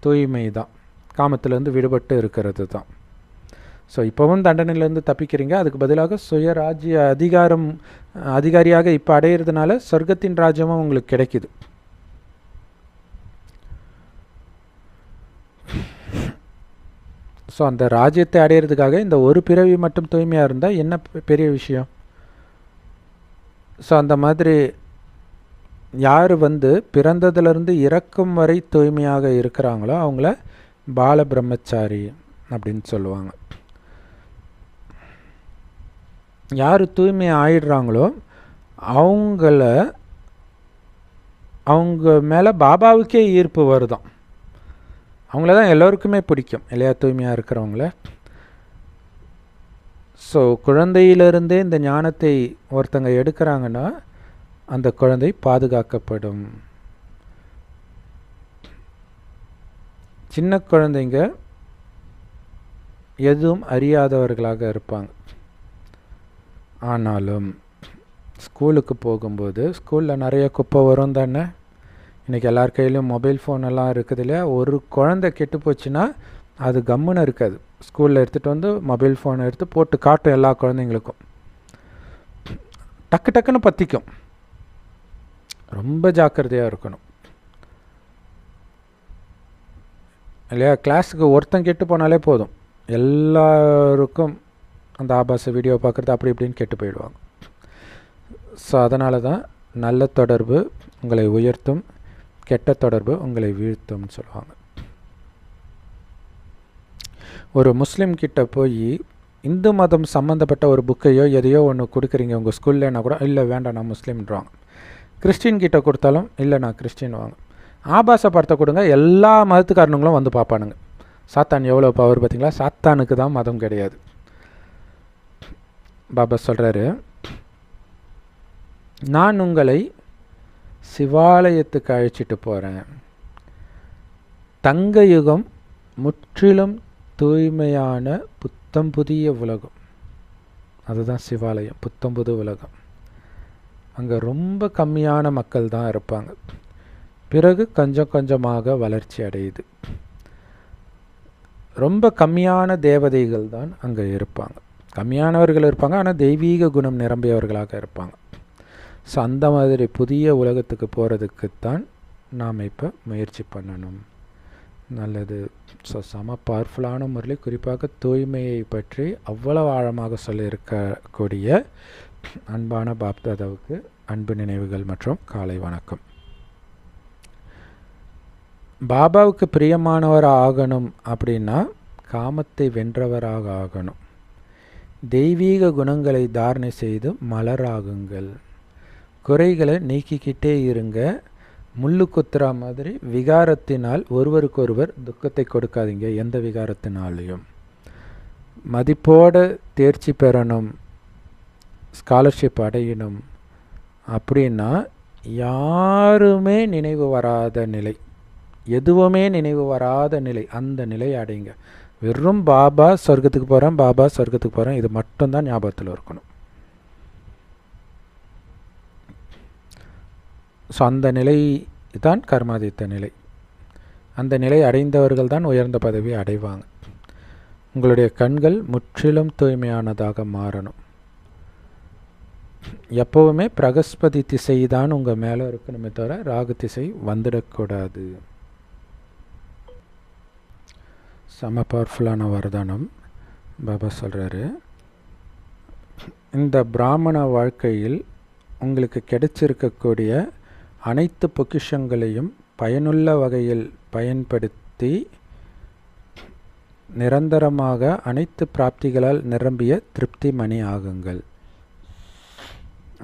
தூய்மை தான், காமத்திலேருந்து விடுபட்டு இருக்கிறது தான். ஸோ இப்போவும் தண்டனையிலேருந்து தப்பிக்கிறீங்க. அதுக்கு பதிலாக சுயராஜ்ய அதிகாரியாக இப்போ அடையிறதுனால சொர்க்கத்தின் ராஜ்யமும் உங்களுக்கு கிடைக்குது. ஸோ அந்த ராஜ்யத்தை அடையிறதுக்காக இந்த ஒரு பிறவி மட்டும் தூய்மையாக இருந்தால் என்ன பெரிய விஷயம்? ஸோ அந்த மாதிரி யார் பிறந்ததுலேருந்து இறக்கும் வரை தூய்மையாக இருக்கிறாங்களோ அவங்கள பால பிரம்மச்சாரி அப்படின்னு சொல்லுவாங்க. யார் தூய்மை ஆயிடுறாங்களோ அவங்க மேலே பாபாவுக்கே ஈர்ப்பு வருதான். அவங்கள தான் எல்லோருக்குமே பிடிக்கும் இல்லையா, தூய்மையாக இருக்கிறவங்கள. ஸோ குழந்தையிலிருந்தே இந்த ஞானத்தை ஒருத்தங்க எடுக்கிறாங்கன்னா அந்த குழந்தை பாதுகாக்கப்படும். சின்ன குழந்தைங்க எதுவும் அறியாதவர்களாக இருப்பாங்க. ஆனாலும் ஸ்கூலுக்கு போகும்போது ஸ்கூலில் நிறைய குப்பை வரும் தானே. இன்றைக்கி எல்லார் கையிலையும் மொபைல் ஃபோன் எல்லாம் இருக்குது இல்லையா? ஒரு குழந்தை கெட்டு போச்சுன்னா அது கம்முன்னு இருக்காது. ஸ்கூலில் எடுத்துகிட்டு மொபைல் ஃபோனை எடுத்து போட்டு காட்டும் எல்லா குழந்தைங்களுக்கும். டக்குன்னு பற்றிக்கும். ரொம்ப ஜாக்கிரதையாக இருக்கணும் இல்லையா? கிளாஸுக்கு ஒருத்தன் கெட்டு போனாலே போதும், எல்லாருக்கும் அந்த ஆபாச வீடியோ பார்க்குறது அப்படி இப்படின்னு கெட்டு போயிடுவாங்க. ஸோ அதனால தான் நல்ல தொடர்பு உங்களை உயர்த்தும், கெட்ட தொடர்பு உங்களை வீழ்த்தும்னு சொல்லுவாங்க. ஒரு முஸ்லீம் கிட்ட போய் இந்து மதம் சம்மந்தப்பட்ட ஒரு புக்கையோ எதையோ ஒன்று கொடுக்குறீங்க உங்கள் ஸ்கூல்லனா கூட, இல்லை வேண்டாம் நான் முஸ்லீம்ன்றாங்க. கிறிஸ்டின் கிட்ட கொடுத்தாலும் இல்லை நான் கிறிஸ்டின் வாங்க. ஆபாச படத்தை கொடுங்க, எல்லா மதத்துக்காரனுங்களும் பார்ப்பானுங்க. சாத்தான் எவ்வளோ பவர் பார்த்தீங்களா? சாத்தானுக்கு தான் மதம் கிடையாது. பாபா சொல்கிறாரு, நான் உங்களை சிவாலயத்துக்கு அழைச்சிட்டு போகிறேன். தங்க யுகம் முற்றிலும் தூய்மையான புத்தம் புதிய உலகம், அதுதான் சிவாலயம், புத்தம் புது உலகம். அங்கே ரொம்ப கம்மியான மக்கள் தான் இருப்பாங்க. பிறகு கொஞ்சம் கொஞ்சமாக வளர்ச்சி அடையுது. ரொம்ப கம்மியான தேவதைகள் தான் அங்கே இருப்பாங்க. கம்மியானவர்கள் இருப்பாங்க, ஆனால் தெய்வீக குணம் நிரம்பியவர்களாக இருப்பாங்க. ஸோ அந்த மாதிரி புதிய உலகத்துக்கு போகிறதுக்குத்தான் நாம் இப்போ முயற்சி பண்ணணும். நல்லது. ஸோ செம பவர்ஃபுல்லான முறையில் குறிப்பாக தூய்மையை பற்றி அவ்வளவு ஆழமாக சொல்லியிருக்கக்கூடிய அன்பான பாப்தாதாவுக்கு அன்பு நினைவுகள் மற்றும் காலை வணக்கம். பாபாவுக்கு பிரியமானவர் ஆகணும் அப்படின்னா காமத்தை வென்றவராக ஆகணும். தெய்வீக குணங்களை தாரணை செய்து மலராகுங்கள். குறைகளை நீக்கிக்கிட்டே இருங்க. முள்ளு குத்துறா மாதிரி விகாரத்தினால் ஒருவருக்கொருவர் துக்கத்தை கொடுக்காதீங்க. எந்த விகாரத்தினாலையும் மதிப்போடு தேர்ச்சி பெறணும். ஸ்காலர்ஷிப் அடையணும் அப்படின்னா யாருமே நினைவு வராத நிலை, எதுவுமே நினைவு வராத நிலை, அந்த நிலையை அடைங்க. வெறும் பாபா சொர்க்கத்துக்கு போகிறேன், பாபா சொர்க்கத்துக்கு போகிறேன், இது மட்டும்தான் ஞாபகத்தில் இருக்கணும். ஸோ அந்த நிலை தான் கர்மாதித்த நிலை. அந்த நிலை அடைந்தவர்கள் தான் உயர்ந்த பதவி அடைவாங்க. உங்களுடைய கண்கள் முற்றிலும் தூய்மையானதாக மாறணும். எப்போவுமே பிரகஸ்பதி திசை தான் உங்கள் மேலே இருக்கணுமே தவிர ராகு திசை வந்துடக்கூடாது. செம பவர்ஃபுல்லான வரதானம் பாபா சொல்கிறாரு. இந்த பிராமண வாழ்க்கையில் உங்களுக்கு கிடைச்சிருக்கக்கூடிய அனைத்து பொக்கிஷங்களையும் பயனுள்ள வகையில் பயன்படுத்தி நிரந்தரமாக அனைத்து பிராப்திகளால் நிரம்பிய திருப்தி மணி ஆகுங்கள்.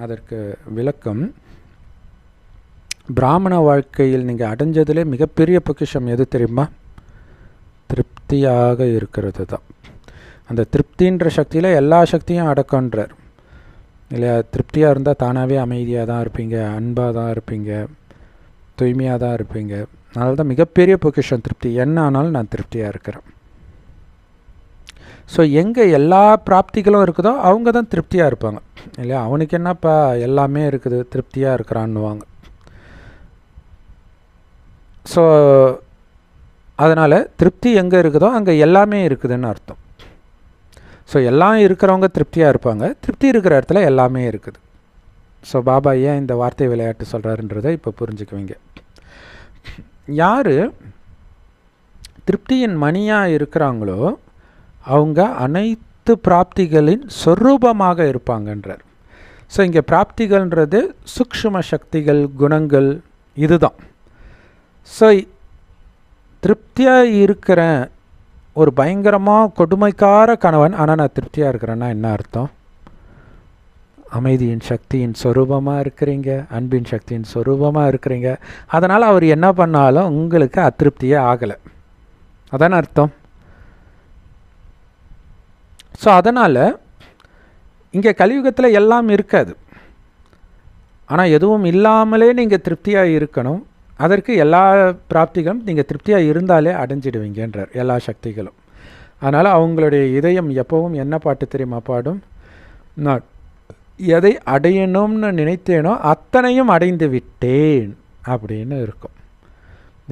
அதற்கு விளக்கம், பிராமண வாழ்க்கையில் நீங்கள் அடைஞ்சதிலே மிகப்பெரிய பொக்கிஷம் எது தெரியுமா? திருப்தியாக இருக்கிறது தான். அந்த திருப்தின்ற சக்தியில் எல்லா சக்தியும் அடக்கன்றார் இல்லையா? திருப்தியாக இருந்தால் தானாகவே அமைதியாக தான் இருப்பீங்க, அன்பாக தான் இருப்பீங்க, தூய்மையாக தான் இருப்பீங்க. அதனால தான் மிகப்பெரிய பொக்கிஷம் திருப்தி. என்ன ஆனாலும் நான் திருப்தியாக இருக்கிறேன். ஸோ எங்கே எல்லா பிராப்திகளும் இருக்குதோ அவங்க தான் திருப்தியாக இருப்பாங்க இல்லையா? அவனுக்கு என்னப்பா எல்லாமே இருக்குது, திருப்தியாக இருக்கிறான்னுவாங்க. ஸோ அதனால் திருப்தி எங்கே இருக்குதோ அங்கே எல்லாமே இருக்குதுன்னு அர்த்தம். ஸோ எல்லாம் இருக்கிறவங்க திருப்தியாக இருப்பாங்க, திருப்தி இருக்கிற இடத்துல எல்லாமே இருக்குது. ஸோ பாபா ஏன் இந்த வார்த்தை விளையாட்டு சொல்கிறாருன்றதை இப்போ புரிஞ்சுக்குவீங்க. யார் திருப்தியின் மணியாக இருக்கிறாங்களோ அவங்க அனைத்து பிராப்திகளின் சொரூபமாக இருப்பாங்கன்றார். ஸோ இங்கே பிராப்திகள்ன்றது சூக்ஷ்ம சக்திகள், குணங்கள், இதுதான். ஸோ திருப்தியாக இருக்கிற ஒரு பயங்கரமாக கொடுமைக்கார கணவன், ஆனால் நான் திருப்தியாக இருக்கிறேன்னா என்ன அர்த்தம்? அமைதியின் சக்தியின் சொரூபமாக இருக்கிறீங்க, அன்பின் சக்தியின் சொரூபமாக இருக்கிறீங்க. அதனால் அவர் என்ன பண்ணாலும் உங்களுக்கு அதிருப்தியே ஆகலை, அதான அர்த்தம். ஸோ அதனால் இங்கே கலியுகத்தில் எல்லாம் இருக்காது, ஆனால் எதுவும் இல்லாமலே நீங்கள் திருப்தியாக இருக்கணும். அதற்கு எல்லா பிராப்திகளும் நீங்கள் திருப்தியாக இருந்தாலே அடைஞ்சிடுவீங்கன்றார், எல்லா சக்திகளும். அதனால் அவங்களுடைய இதயம் எப்போவும் என்ன பாட்டு தெரியுமா பாடும்? நான் எதை அடையணும்னு நினைத்தேனோ அத்தனையும் அடைந்து விட்டேன் அப்படின்னு இருக்கும்.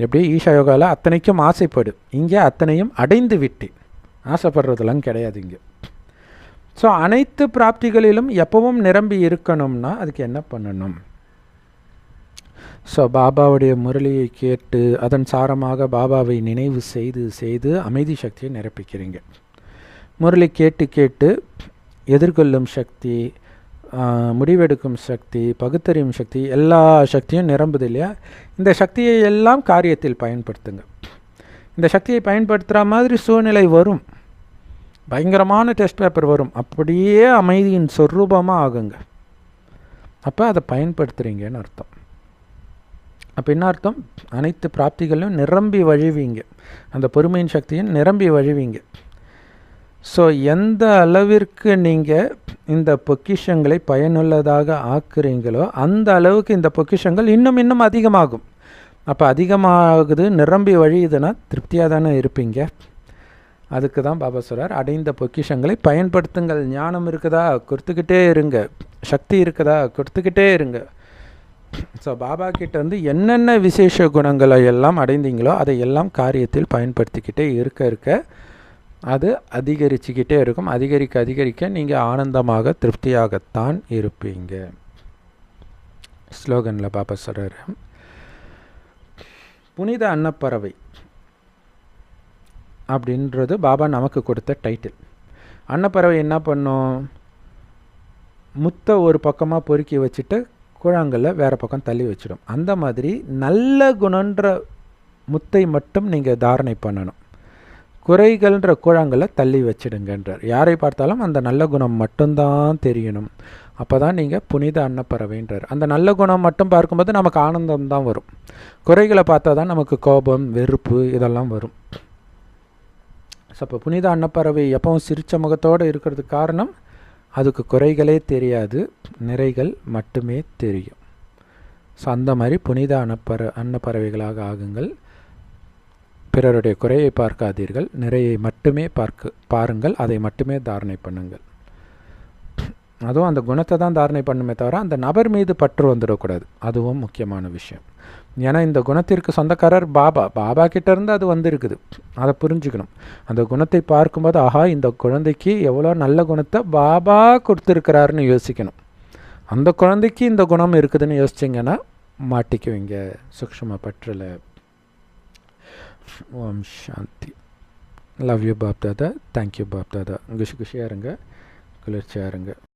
எப்படி ஈஷா யோகாவில் அத்தனைக்கும் ஆசைப்படு, இங்கே அத்தனையும் அடைந்து விட்டேன். ஆசைப்படுறதெல்லாம் கிடையாது இங்கே. ஸோ அனைத்து பிராப்திகளிலும் எப்பவும் நிரம்பி இருக்கணும்னா அதுக்கு என்ன பண்ணணும்? ஸோ பாபாவுடைய முரளியை கேட்டு அதன் சாரமாக பாபாவை நினைவு செய்து செய்து அமைதி சக்தியை நிரப்பிக்கிறீங்க. முரளி கேட்டு கேட்டு எதிர்கொள்ளும் சக்தி, முடிவெடுக்கும் சக்தி, பகுத்தறியும் சக்தி, எல்லா சக்தியும் நிரம்புது இல்லையா? இந்த சக்தியை எல்லாம் காரியத்தில் பயன்படுத்துங்க. இந்த சக்தியை பயன்படுத்துகிற மாதிரி சூழ்நிலை வரும், பயங்கரமான டெஸ்ட் பேப்பர் வரும், அப்படியே அமைதியின் சொரூபமாக ஆகுங்க. அப்போ அதை பயன்படுத்துகிறீங்கன்னு அர்த்தம். அப்போ என்ன அர்த்தம்? அனைத்து பிராப்திகளையும் நிரம்பி வழிவீங்க, அந்த பொறுமையின் சக்தியும் நிரம்பி வழிவீங்க. ஸோ எந்த அளவிற்கு நீங்கள் இந்த பொக்கிஷங்களை பயனுள்ளதாக ஆக்குறீங்களோ அந்த அளவுக்கு இந்த பொக்கிஷங்கள் இன்னும் இன்னும் அதிகமாகும். அப்போ அதிகமாகுது, நிரம்பி வழியுதுன்னா திருப்தியாக தானே இருப்பீங்க. அதுக்கு தான் பாபா சொல்கிறார், அடைந்த பொக்கிஷங்களை பயன்படுத்துங்கள். ஞானம் இருக்குதா, கொடுத்துக்கிட்டே இருங்க. சக்தி இருக்குதா, கொடுத்துக்கிட்டே இருங்க. ஸோ பாபா கிட்ட என்னென்ன விசேஷ குணங்களை எல்லாம் அடைந்தீங்களோ அதை எல்லாம் காரியத்தில் பயன்படுத்திக்கிட்டே இருக்க இருக்க அது அதிகரிச்சுக்கிட்டே இருக்கும். அதிகரிக்க அதிகரிக்க நீங்கள் ஆனந்தமாக திருப்தியாகத்தான் இருப்பீங்க. ஸ்லோகனில் பாபா சொல்கிறாரு, புனித அன்னப்பறவை அப்படின்றது பாபா நமக்கு கொடுத்த டைட்டில். அன்னப்பறவை என்ன பண்ணும்? முத்தை ஒரு பக்கமாக பொறுக்கி வச்சுட்டு கூழாங்கல்ல வேறு பக்கம் தள்ளி வச்சிடும். அந்த மாதிரி நல்ல குணன்ற முத்தை மட்டும் நீங்கள் தாரணை பண்ணணும். குறைகள்ன்ற கூழாங்கல்ல தள்ளி வச்சிடுங்கன்றார். யாரை பார்த்தாலும் அந்த நல்ல குணம் மட்டும்தான் தெரியணும். அப்போ தான் நீங்கள் புனித அன்னப்பறவைன்றார். அந்த நல்ல குணம் மட்டும் பார்க்கும்போது நமக்கு ஆனந்தம் தான் வரும். குறைகளை பார்த்தா தான் நமக்கு கோபம், வெறுப்பு இதெல்லாம் வரும். ஸோ அப்போ புனித அன்னப்பறவை எப்பவும் சிரித்த முகத்தோடு இருக்கிறதுக்கு காரணம் அதுக்கு குறைகளே தெரியாது, நிறைகள் மட்டுமே தெரியும். ஸோ அந்த மாதிரி புனித அன்னப்பறவைகளாக ஆகுங்கள். பிறருடைய குறையை பார்க்காதீர்கள், நிறையை மட்டுமே பாருங்கள், அதை மட்டுமே தாரணை பண்ணுங்கள். அதுவும் அந்த குணத்தை தான் தாரணை பண்ணுமே தவிர அந்த நபர் மீது பற்று வந்துடக்கூடாது. அதுவும் முக்கியமான விஷயம். ஏன்னா இந்த குணத்திற்கு சொந்தக்காரர் பாபா கிட்டேருந்து அது வந்திருக்குது, அதை புரிஞ்சுக்கணும். அந்த குணத்தை பார்க்கும்போது ஆஹா, இந்த குழந்தைக்கு எவ்வளோ நல்ல குணத்தை பாபா கொடுத்துருக்கிறாருன்னு யோசிக்கணும். அந்த குழந்தைக்கு இந்த குணம் இருக்குதுன்னு யோசிச்சிங்கன்னா மாட்டிக்குவீங்க சூக்ஷ்ம பற்றில். ஓம் சாந்தி. Love you Bap Dada. Thank you Bap Dada. குஷியாக இருங்க, குளிர்ச்சியாக இருங்க.